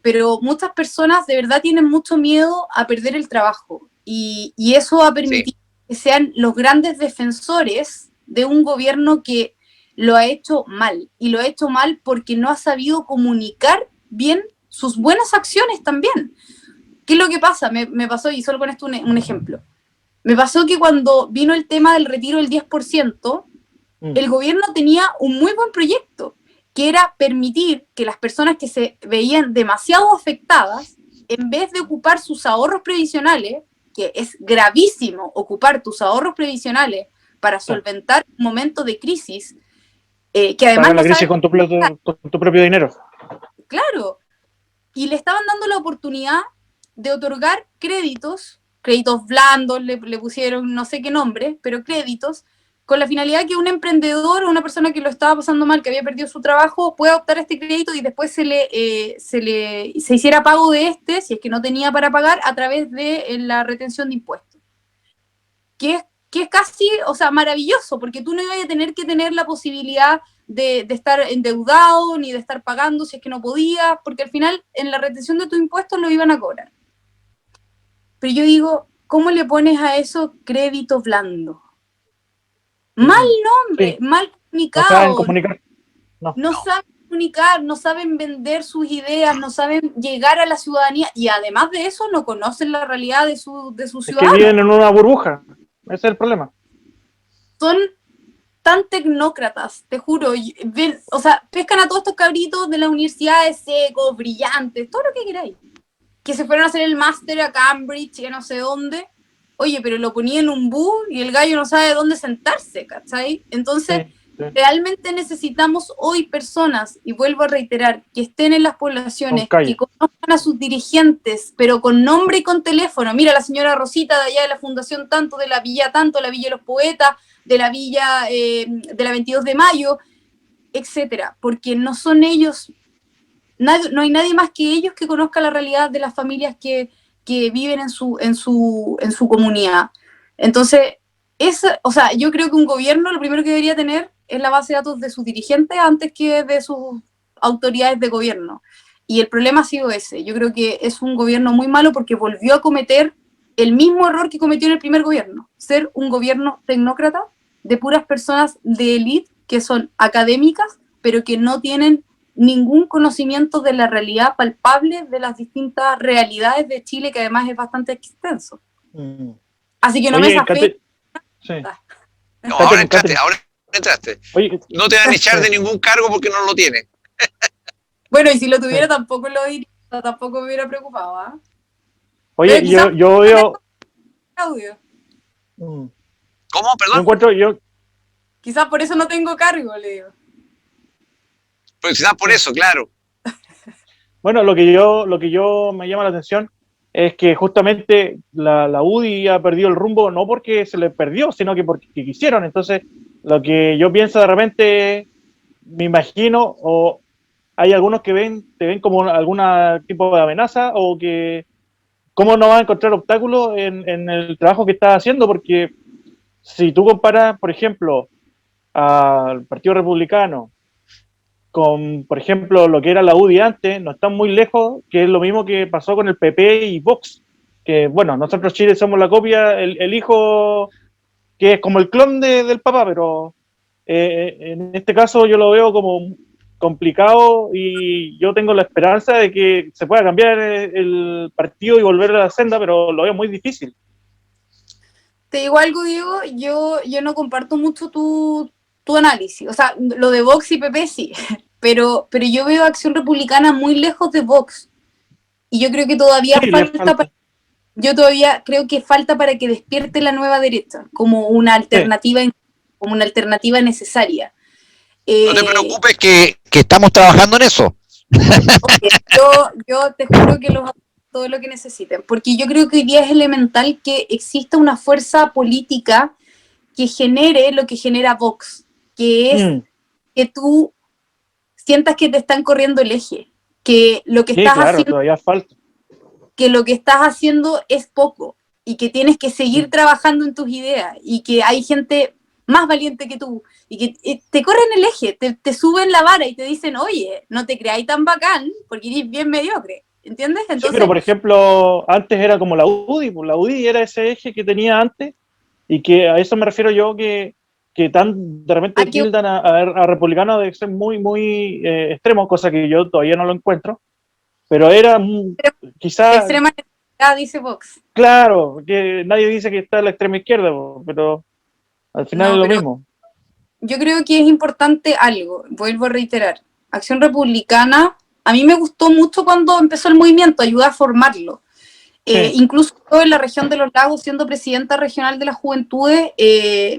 Pero muchas personas de verdad tienen mucho miedo a perder el trabajo. Y eso ha permitido que sean los grandes defensores de un gobierno que lo ha hecho mal, y lo ha hecho mal porque no ha sabido comunicar bien sus buenas acciones también. ¿Qué es lo que pasa? Me pasó, y solo con esto un ejemplo, me pasó que cuando vino el tema del retiro del 10%, el gobierno tenía un muy buen proyecto, que era permitir que las personas que se veían demasiado afectadas, en vez de ocupar sus ahorros previsionales, que es gravísimo ocupar tus ahorros previsionales para solventar un momento de crisis, que además pagar la crisis con tu propio dinero. Claro, y le estaban dando la oportunidad de otorgar créditos blandos, le pusieron no sé qué nombre, pero créditos, con la finalidad que un emprendedor o una persona que lo estaba pasando mal, que había perdido su trabajo, pueda optar a este crédito y después se hiciera pago de si es que no tenía para pagar, a través de la retención de impuestos. Que es casi, o sea, maravilloso, porque tú no ibas a tener que tener la posibilidad de estar endeudado, ni de estar pagando si es que no podías, porque al final en la retención de tus impuestos lo iban a cobrar. Pero yo digo, ¿cómo le pones a eso crédito blando? Mal nombre, mal comunicado. No saben comunicar. No saben comunicar, no saben vender sus ideas, no saben llegar a la ciudadanía, y además de eso no conocen la realidad de su ciudad. Que viven en una burbuja, ese es el problema. Son tan tecnócratas, te juro. O sea, pescan a todos estos cabritos de las universidades secos, brillantes, todo lo que queráis. Que se fueron a hacer el máster a Cambridge y a no sé dónde. Oye, pero lo ponía en un bus y el gallo no sabe dónde sentarse, ¿cachai? Entonces, realmente necesitamos hoy personas, y vuelvo a reiterar, que estén en las poblaciones, que conozcan a sus dirigentes, pero con nombre y con teléfono. Mira, la señora Rosita de allá de la Fundación tanto, de la Villa tanto, la Villa de los Poetas, de la Villa de la 22 de Mayo, etcétera, porque no son ellos, no hay nadie más que ellos que conozca la realidad de las familias que viven en su comunidad. Entonces, o sea, yo creo que un gobierno lo primero que debería tener es la base de datos de sus dirigentes antes que de sus autoridades de gobierno. Y el problema ha sido ese. Yo creo que es un gobierno muy malo porque volvió a cometer el mismo error que cometió en el primer gobierno, ser un gobierno tecnócrata de puras personas de élite que son académicas, pero que no tienen ningún conocimiento de la realidad palpable de las distintas realidades de Chile, que además es bastante extenso. Así que no me zafé. Sí. No, ahora entraste. Oye, no te van a echar de ningún cargo porque no lo tienes. Bueno, y si lo tuviera tampoco lo diría, tampoco me hubiera preocupado, ¿eh? Oye, yo veo... Audio. ¿Cómo? Perdón. Quizás por eso no tengo cargo, le digo. Pues quizás por eso, claro. Bueno, lo que yo me llama la atención es que justamente la UDI ha perdido el rumbo, no porque se le perdió, sino que porque quisieron. Entonces, lo que yo pienso de repente, me imagino, o hay algunos que te ven como algún tipo de amenaza, o que cómo no vas a encontrar obstáculos en el trabajo que estás haciendo, porque si tú comparas, por ejemplo, al Partido Republicano con, por ejemplo, lo que era la UDI antes, no están muy lejos, que es lo mismo que pasó con el PP y Vox, que bueno, nosotros Chile somos la copia, el hijo que es como el clon del papá, pero en este caso yo lo veo como complicado y yo tengo la esperanza de que se pueda cambiar el partido y volver a la senda, pero lo veo muy difícil. Te digo algo, Diego, yo no comparto mucho tu análisis. O sea, lo de Vox y PP sí, pero yo veo Acción Republicana muy lejos de Vox. Y yo creo que todavía falta. Yo todavía creo que falta para que despierte la nueva derecha como una alternativa, como una alternativa necesaria. No te preocupes que estamos trabajando en eso. Okay, yo te juro que todo lo que necesiten, porque yo creo que hoy día es elemental que exista una fuerza política que genere lo que genera Vox, que es que tú sientas que te están corriendo el eje, que lo que estás haciendo, todavía falta. Que lo que estás haciendo es poco y que tienes que seguir trabajando en tus ideas y que hay gente más valiente que tú y que te corren el eje, te suben la vara y te dicen, oye, no te creáis tan bacán porque eres bien mediocre, ¿entiendes? Entonces, sí, pero por ejemplo, antes era como la UDI, pues la UDI era ese eje que tenía antes y que a eso me refiero yo que de repente tildan a republicanos de ser muy, muy extremos, cosa que yo todavía no lo encuentro, pero era quizás... Extrema izquierda, dice Vox. Claro, que nadie dice que está a la extrema izquierda, pero al final es lo mismo. Yo creo que es importante algo, vuelvo a reiterar, Acción Republicana, a mí me gustó mucho cuando empezó el movimiento, ayudé a formarlo. Sí. Incluso yo en la región de los lagos, siendo presidenta regional de las juventudes,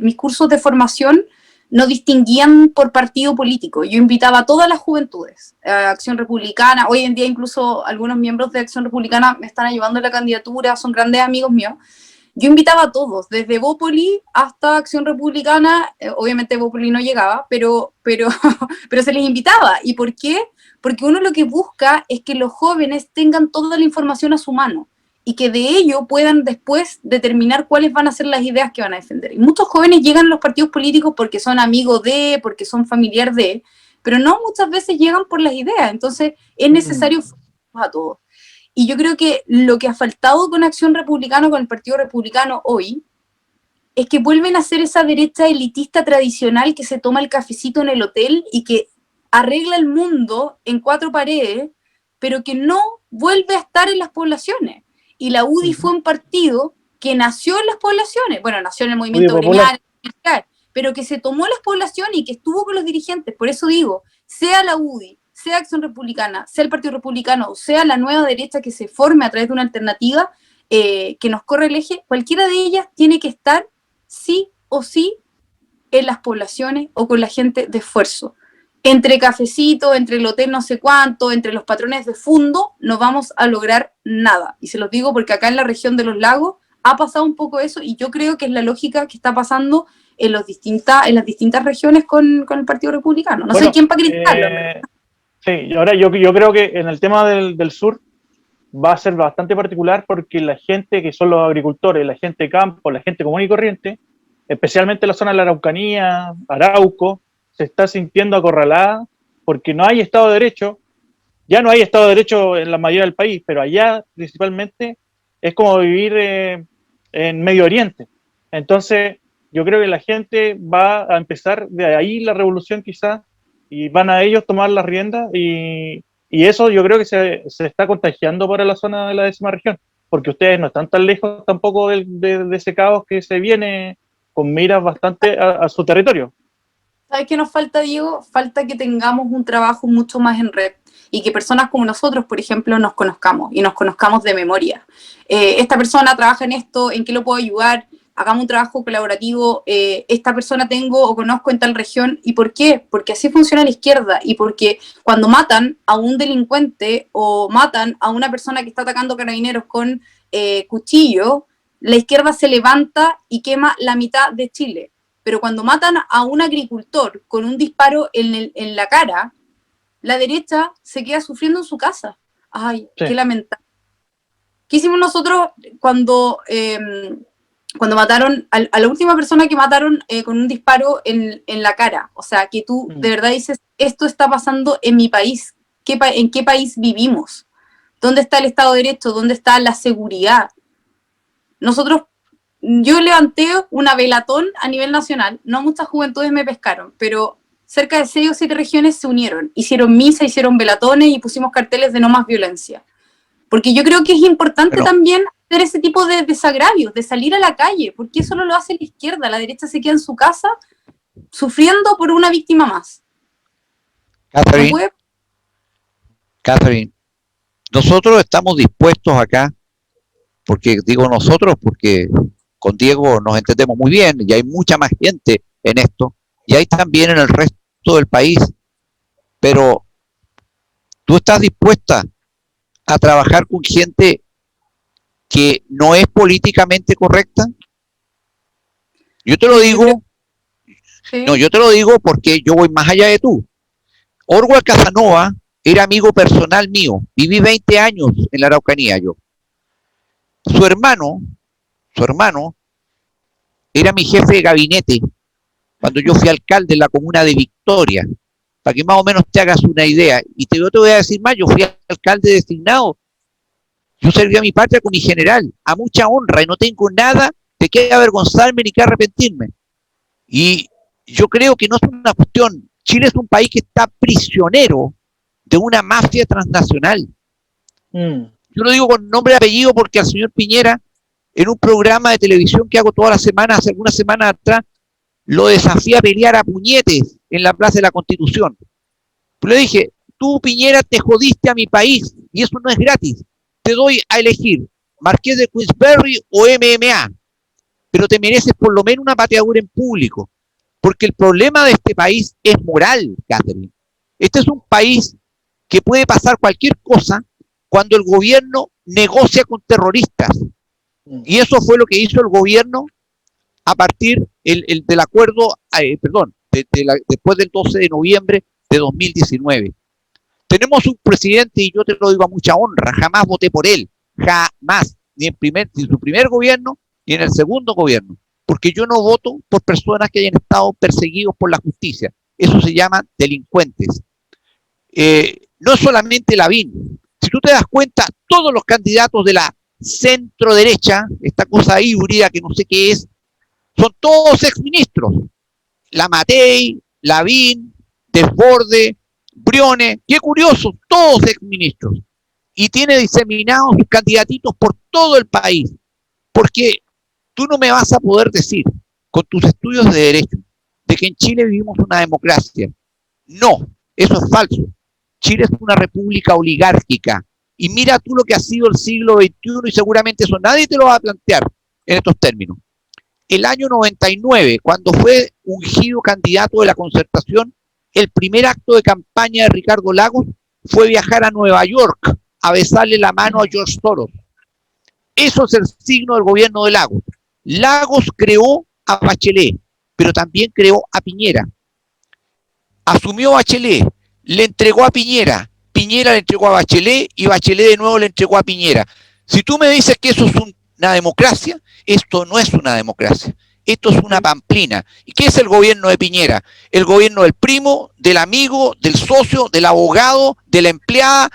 mis cursos de formación no distinguían por partido político. Yo invitaba a todas las juventudes, a Acción Republicana. Hoy en día incluso algunos miembros de Acción Republicana me están ayudando en la candidatura, son grandes amigos míos. Yo invitaba a todos, desde Bópoli hasta Acción Republicana. Obviamente Bópoli no llegaba, pero se les invitaba. ¿Y por qué? Porque uno lo que busca es que los jóvenes tengan toda la información a su mano y que de ello puedan después determinar cuáles van a ser las ideas que van a defender. Y muchos jóvenes llegan a los partidos políticos porque son amigos de, porque son familiar de, pero no muchas veces llegan por las ideas. Entonces es necesario a todos. Y yo creo que lo que ha faltado con Acción Republicana, con el Partido Republicano hoy, es que vuelven a ser esa derecha elitista tradicional que se toma el cafecito en el hotel y que arregla el mundo en 4 paredes, pero que no vuelve a estar en las poblaciones. Y la UDI fue un partido que nació en las poblaciones, bueno, nació en el movimiento gremial, pero que se tomó las poblaciones y que estuvo con los dirigentes. Por eso digo, sea la UDI, sea Acción Republicana, sea el Partido Republicano, sea la nueva derecha que se forme a través de una alternativa que nos corre el eje, cualquiera de ellas tiene que estar sí o sí en las poblaciones o con la gente de esfuerzo. Entre cafecito, entre el hotel no sé cuánto, entre los patrones de fondo, no vamos a lograr nada. Y se los digo porque acá en la región de los lagos ha pasado un poco eso, y yo creo que es la lógica que está pasando en las distintas regiones con el Partido Republicano. No sé quién para criticarlo. Sí, ahora yo creo que en el tema del sur va a ser bastante particular, porque la gente que son los agricultores, la gente de campo, la gente común y corriente, especialmente en la zona de la Araucanía, Arauco, se está sintiendo acorralada porque no hay Estado de Derecho. Ya no hay Estado de Derecho en la mayoría del país, pero allá principalmente es como vivir en Medio Oriente. Entonces, yo creo que la gente va a empezar de ahí la revolución quizás, y van a ellos tomar las riendas, y eso yo creo que se está contagiando para la zona de la 10ª región, porque ustedes no están tan lejos tampoco de ese caos que se viene con miras bastante a su territorio. ¿Sabes qué nos falta, Diego? Falta que tengamos un trabajo mucho más en red y que personas como nosotros, por ejemplo, nos conozcamos y nos conozcamos de memoria. Esta persona trabaja en esto, ¿en qué lo puedo ayudar? Hagamos un trabajo colaborativo, esta persona tengo o conozco en tal región. ¿Y por qué? Porque así funciona la izquierda, y porque cuando matan a un delincuente o matan a una persona que está atacando carabineros con cuchillo, la izquierda se levanta y quema la mitad de Chile. Pero cuando matan a un agricultor con un disparo en la cara, la derecha se queda sufriendo en su casa. Ay, sí. Qué lamentable. ¿Qué hicimos nosotros cuando mataron a la última persona que mataron con un disparo en la cara? O sea, que tú de verdad dices, esto está pasando en mi país. ¿En qué país vivimos? ¿Dónde está el Estado de Derecho? ¿Dónde está la seguridad? Yo levanté una velatón a nivel nacional, no muchas juventudes me pescaron, pero cerca de 6 o 7 regiones se unieron, hicieron misa, hicieron velatones y pusimos carteles de no más violencia. Porque yo creo que es importante también hacer ese tipo de desagravios, de salir a la calle, porque eso no lo hace la izquierda, la derecha se queda en su casa sufriendo por una víctima más. Catherine, nosotros estamos dispuestos acá, porque digo nosotros, porque con Diego nos entendemos muy bien, y hay mucha más gente en esto, y hay también en el resto del país, pero tú estás dispuesta a trabajar con gente que no es políticamente correcta. Yo te lo digo, sí. No, yo te lo digo porque yo voy más allá de tú. Orwell Casanova era amigo personal mío, viví 20 años en la Araucanía yo. Su hermano era mi jefe de gabinete cuando yo fui alcalde en la comuna de Victoria, para que más o menos te hagas una idea. Y yo te voy a decir más, yo fui alcalde designado, yo serví a mi patria con mi general, a mucha honra, y no tengo nada de qué avergonzarme ni que arrepentirme. Y yo creo que no es una cuestión, Chile es un país que está prisionero de una mafia transnacional. Yo lo digo con nombre y apellido porque al señor Piñera, en un programa de televisión que hago todas las semanas, hace algunas semanas atrás, lo desafía a pelear a puñetes en la Plaza de la Constitución. Pues le dije, tú, Piñera, te jodiste a mi país, y eso no es gratis. Te doy a elegir Marqués de Queensberry o MMA, pero te mereces por lo menos una pateadura en público, porque el problema de este país es moral, Catherine. Este es un país que puede pasar cualquier cosa cuando el gobierno negocia con terroristas. Y eso fue lo que hizo el gobierno a partir del acuerdo, después del 12 de noviembre de 2019. Tenemos un presidente, y yo te lo digo a mucha honra, jamás voté por él, jamás, ni en su primer gobierno, ni en el segundo gobierno, porque yo no voto por personas que hayan estado perseguidos por la justicia. Eso se llama delincuentes. No solamente Lavín. Si tú te das cuenta, todos los candidatos de la centro derecha, esta cosa híbrida que no sé qué es, son todos exministros. Lamatei, Lavín, Desbordes, Briones, qué curioso, todos exministros. Y tiene diseminados sus candidatitos por todo el país. Porque tú no me vas a poder decir, con tus estudios de derecho, de que en Chile vivimos una democracia. No, eso es falso. Chile es una república oligárquica. Y mira tú lo que ha sido el siglo XXI y seguramente eso nadie te lo va a plantear en estos términos. El año 99, cuando fue ungido candidato de la Concertación, el primer acto de campaña de Ricardo Lagos fue viajar a Nueva York a besarle la mano a George Soros. Eso es el signo del gobierno de Lagos. Lagos creó a Bachelet, pero también creó a Piñera. Asumió Bachelet, le entregó a Piñera, Piñera le entregó a Bachelet y Bachelet de nuevo le entregó a Piñera. Si tú me dices que eso es una democracia, esto no es una democracia. Esto es una pamplina. ¿Y qué es el gobierno de Piñera? El gobierno del primo, del amigo, del socio, del abogado, de la empleada.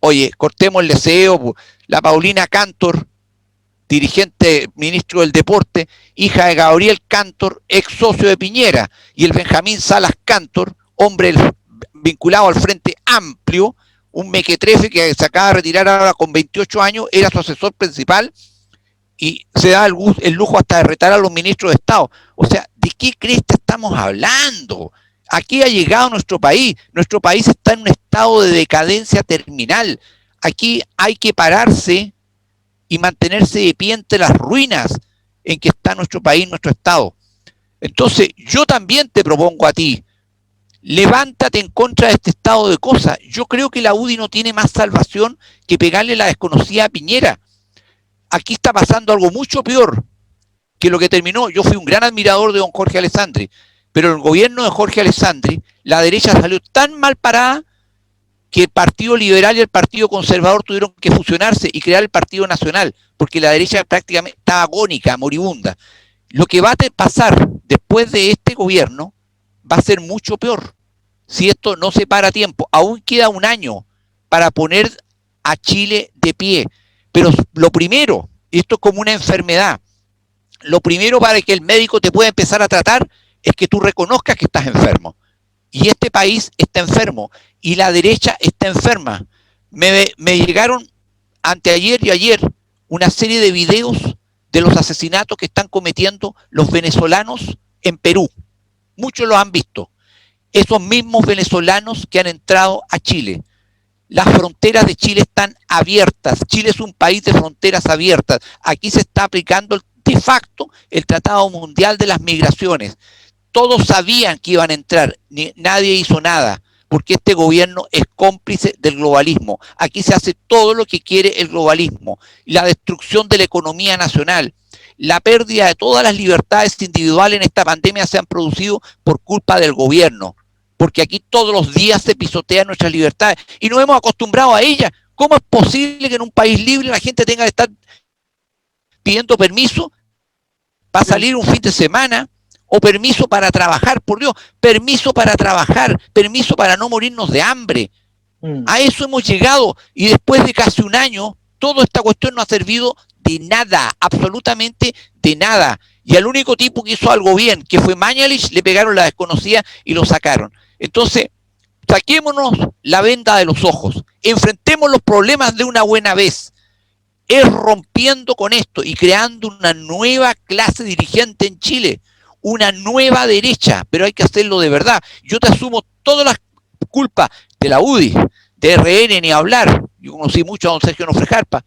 Oye, cortemos el deseo. La Paulina Cantor, dirigente, ministro del Deporte, hija de Gabriel Cantor, ex socio de Piñera, y el Benjamín Salas Cantor, hombre vinculado al Frente Amplio, un mequetrefe que se acaba de retirar ahora con 28 años, era su asesor principal, y se da el lujo hasta de retar a los ministros de Estado. O sea, ¿de qué cresta estamos hablando? Aquí ha llegado nuestro país está en un estado de decadencia terminal. Aquí hay que pararse y mantenerse de pie ante las ruinas en que está nuestro país, nuestro estado. Entonces, yo también te propongo a ti, levántate en contra de este estado de cosas. Yo creo que la UDI no tiene más salvación que pegarle la desconocida a Piñera. Aquí está pasando algo mucho peor que lo que terminó. Yo fui un gran admirador de don Jorge Alessandri, pero en el gobierno de Jorge Alessandri, la derecha salió tan mal parada que el Partido Liberal y el Partido Conservador tuvieron que fusionarse y crear el Partido Nacional, porque la derecha prácticamente estaba agónica, moribunda. Lo que va a pasar después de este gobierno va a ser mucho peor. Si esto no se para a tiempo, aún queda un año para poner a Chile de pie. Pero lo primero, esto es como una enfermedad, lo primero para que el médico te pueda empezar a tratar es que tú reconozcas que estás enfermo. Y este país está enfermo y la derecha está enferma. Me llegaron anteayer y ayer una serie de videos de los asesinatos que están cometiendo los venezolanos en Perú. Muchos los han visto. Esos mismos venezolanos que han entrado a Chile. Las fronteras de Chile están abiertas. Chile es un país de fronteras abiertas. Aquí se está aplicando de facto el Tratado Mundial de las Migraciones. Todos sabían que iban a entrar, nadie hizo nada, porque este gobierno es cómplice del globalismo. Aquí se hace todo lo que quiere el globalismo. La destrucción de la economía nacional, la pérdida de todas las libertades individuales en esta pandemia se han producido por culpa del gobierno. Porque aquí todos los días se pisotean nuestras libertades y nos hemos acostumbrado a ellas. ¿Cómo es posible que en un país libre la gente tenga que estar pidiendo permiso para salir un fin de semana o permiso para trabajar? Por Dios, permiso para trabajar, permiso para no morirnos de hambre. A eso hemos llegado y después de casi un año toda esta cuestión no ha servido de nada, absolutamente de nada. Y al único tipo que hizo algo bien, que fue Mañalich, le pegaron la desconocida y lo sacaron. Entonces, saquémonos la venda de los ojos, enfrentemos los problemas de una buena vez, es rompiendo con esto y creando una nueva clase dirigente en Chile, una nueva derecha, pero hay que hacerlo de verdad. Yo te asumo todas las culpas de la UDI, de RN ni hablar. Yo conocí mucho a don Sergio Nofrejarpa,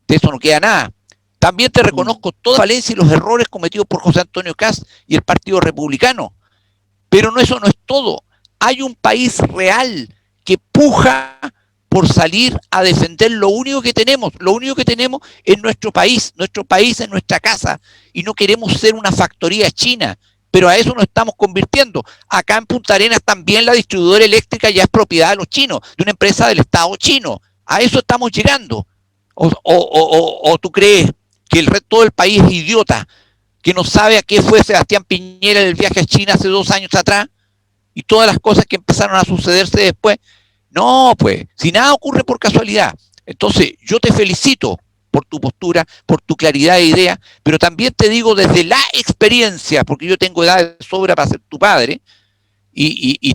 de eso no queda nada. También te reconozco toda Valencia y los errores cometidos por José Antonio Kast y el Partido Republicano. Pero no, eso no es todo. Hay un país real que puja por salir a defender lo único que tenemos. Lo único que tenemos es nuestro país es nuestra casa. Y no queremos ser una factoría china, pero a eso nos estamos convirtiendo. Acá en Punta Arenas también la distribuidora eléctrica ya es propiedad de los chinos, de una empresa del Estado chino. A eso estamos llegando. ¿O tú crees que el resto del país es idiota, que no sabe a qué fue Sebastián Piñera en el viaje a China hace 2 años atrás y todas las cosas que empezaron a sucederse después? No, pues, si nada ocurre por casualidad. Entonces, yo te felicito por tu postura, por tu claridad de idea, pero también te digo desde la experiencia, porque yo tengo edad de sobra para ser tu padre y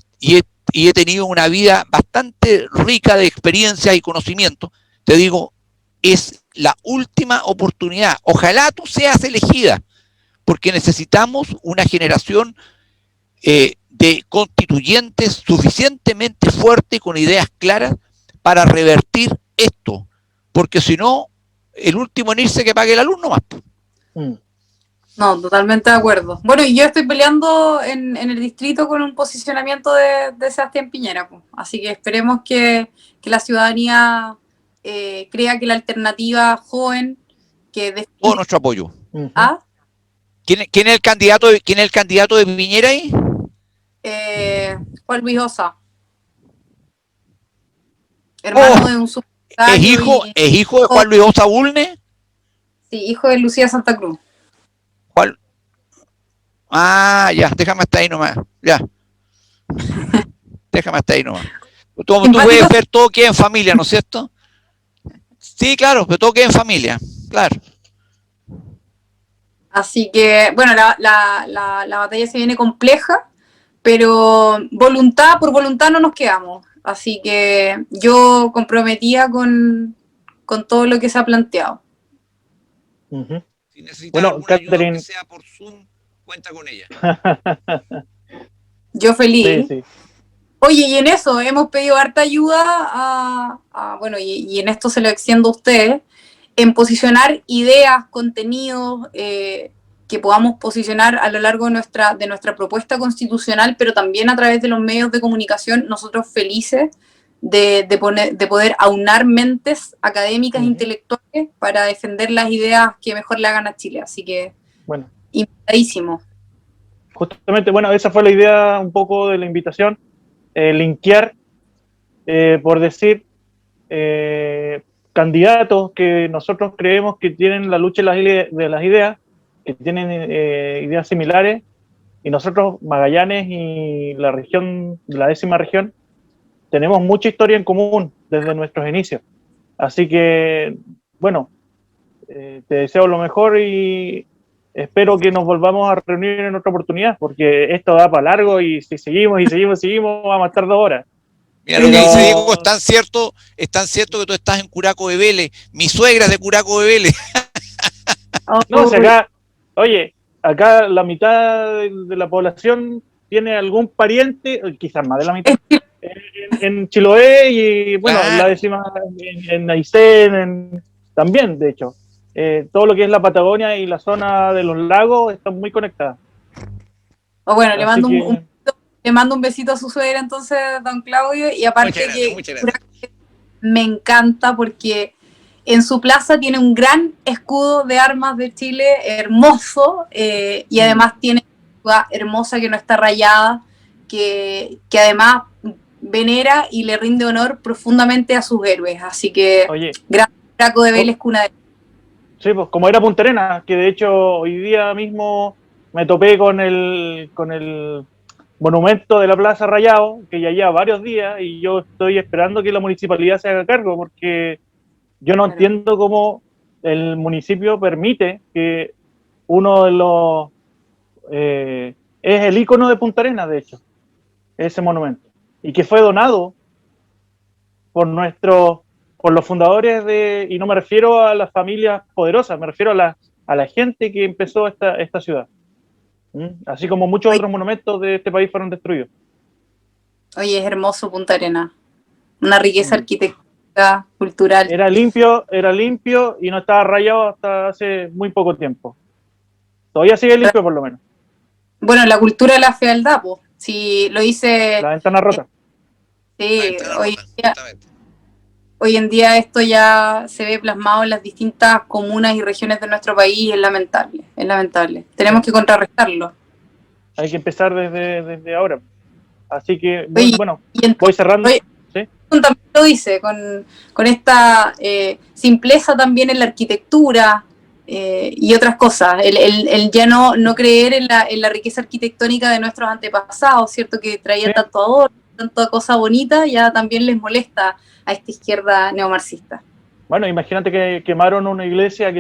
he tenido una vida bastante rica de experiencia y conocimiento, te digo, es la última oportunidad. Ojalá tú seas elegida, porque necesitamos una generación de constituyentes suficientemente fuertes con ideas claras para revertir esto, porque si no, el último en irse que pague la luz nomás. No, totalmente de acuerdo. Bueno, y yo estoy peleando en el distrito con un posicionamiento de Sebastián Piñera, pues. Así que esperemos que la ciudadanía crea que la alternativa joven que todo nuestro apoyo. ¿Ah? ¿Quién es el candidato de Piñera ahí? Juan Luis Osa, hermano de un subsecretario. ¿Es hijo de Juan Luis Osa Bulnes? Sí, hijo de Lucía Santa Cruz. ¿Cuál? Ya, déjame hasta ahí nomás. Ya. Déjame hasta ahí nomás. Tú puedes ver, todo queda en familia, ¿no es cierto? Sí, claro, pero todo queda en familia, claro. Así que, bueno, la batalla se viene compleja, pero por voluntad no nos quedamos. Así que yo comprometía con todo lo que se ha planteado. Si necesitas alguna ayuda que sea por Zoom, cuenta con ella. Yo feliz. Sí. Oye, y en eso hemos pedido harta ayuda bueno, y en esto se lo extiendo a ustedes, en posicionar ideas, contenidos que podamos posicionar a lo largo de nuestra propuesta constitucional, pero también a través de los medios de comunicación, nosotros felices de poder aunar mentes académicas, intelectuales, para defender las ideas que mejor le hagan a Chile. Así que, bueno, invitadísimo. Justamente, bueno, esa fue la idea un poco de la invitación, linkear, por decir, candidatos que nosotros creemos que tienen la lucha de las ideas, que tienen ideas similares, y nosotros, Magallanes y la región, la 10ª región, tenemos mucha historia en común desde nuestros inicios. Así que, bueno, te deseo lo mejor y espero que nos volvamos a reunir en otra oportunidad, porque esto da para largo y si seguimos, vamos a estar 2 horas. Mira, lo que dice Diego es tan cierto que tú estás en Curaco de Vélez. Mi suegra es de Curaco de Vélez. No, si acá, oye, acá la mitad de la población tiene algún pariente, quizás más de la mitad, en Chiloé y, bueno, la 10ª en Aysén, también, de hecho. Todo lo que es la Patagonia y la zona de los lagos están muy conectadas. Bueno, le mando un besito a su suegra entonces, don Claudio, y aparte me encanta porque en su plaza tiene un gran escudo de armas de Chile, hermoso, y además tiene una ciudad hermosa que no está rayada, que además venera y le rinde honor profundamente a sus héroes. Así que, gran Curaco de Vélez, cuna de... Sí, pues como era Punta Arenas, que de hecho hoy día mismo me topé con el monumento de la Plaza Rayado, que ya lleva varios días, y yo estoy esperando que la municipalidad se haga cargo, porque yo no entiendo cómo el municipio permite que uno de los... es el ícono de Punta Arenas, de hecho, ese monumento, y que fue donado por los fundadores y no me refiero a las familias poderosas, me refiero a la gente que empezó esta ciudad. Así como muchos otros monumentos de este país fueron destruidos. Oye, es hermoso Punta Arenas, una riqueza arquitectónica, cultural. Era limpio y no estaba rayado hasta hace muy poco tiempo. Todavía sigue limpio, por lo menos. Bueno, la cultura de la fealdad, pues. Si lo dice... La ventana rota. Sí, hoy en día esto ya se ve plasmado en las distintas comunas y regiones de nuestro país, es lamentable. Tenemos que contrarrestarlo. Hay que empezar desde ahora. Así que, oye, bueno, voy cerrando. Oye, ¿sí? También lo dice, con esta simpleza también en la arquitectura y otras cosas, el ya no creer en la riqueza arquitectónica de nuestros antepasados, ¿cierto? Que traían tanto adorno, tanta cosa bonita, ya también les molesta a esta izquierda neomarxista. Bueno, imagínate que quemaron una iglesia que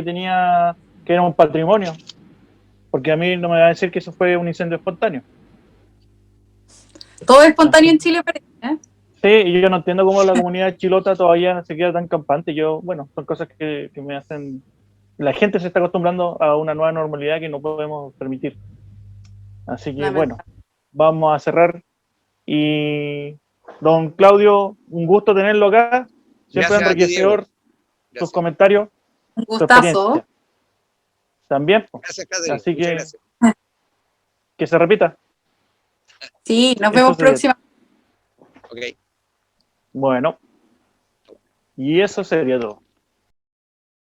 era un patrimonio, porque a mí no me va a decir que eso fue un incendio espontáneo. Todo es espontáneo en Chile, parece, ¿eh? Sí, y yo no entiendo cómo la comunidad chilota todavía se queda tan campante. Bueno, son cosas que me hacen... La gente se está acostumbrando a una nueva normalidad que no podemos permitir. Así que, bueno, vamos a cerrar. Y don Claudio, un gusto tenerlo acá. Siempre Gracias a ti, enriquecedor Diego. tus Gracias. comentarios, Un tu gustazo. experiencia. También, po. Gracias, Catherine. Así Muchas que gracias. que se repita. Sí, nos Eso vemos sería. próximamente. Ok. Bueno, y eso sería todo.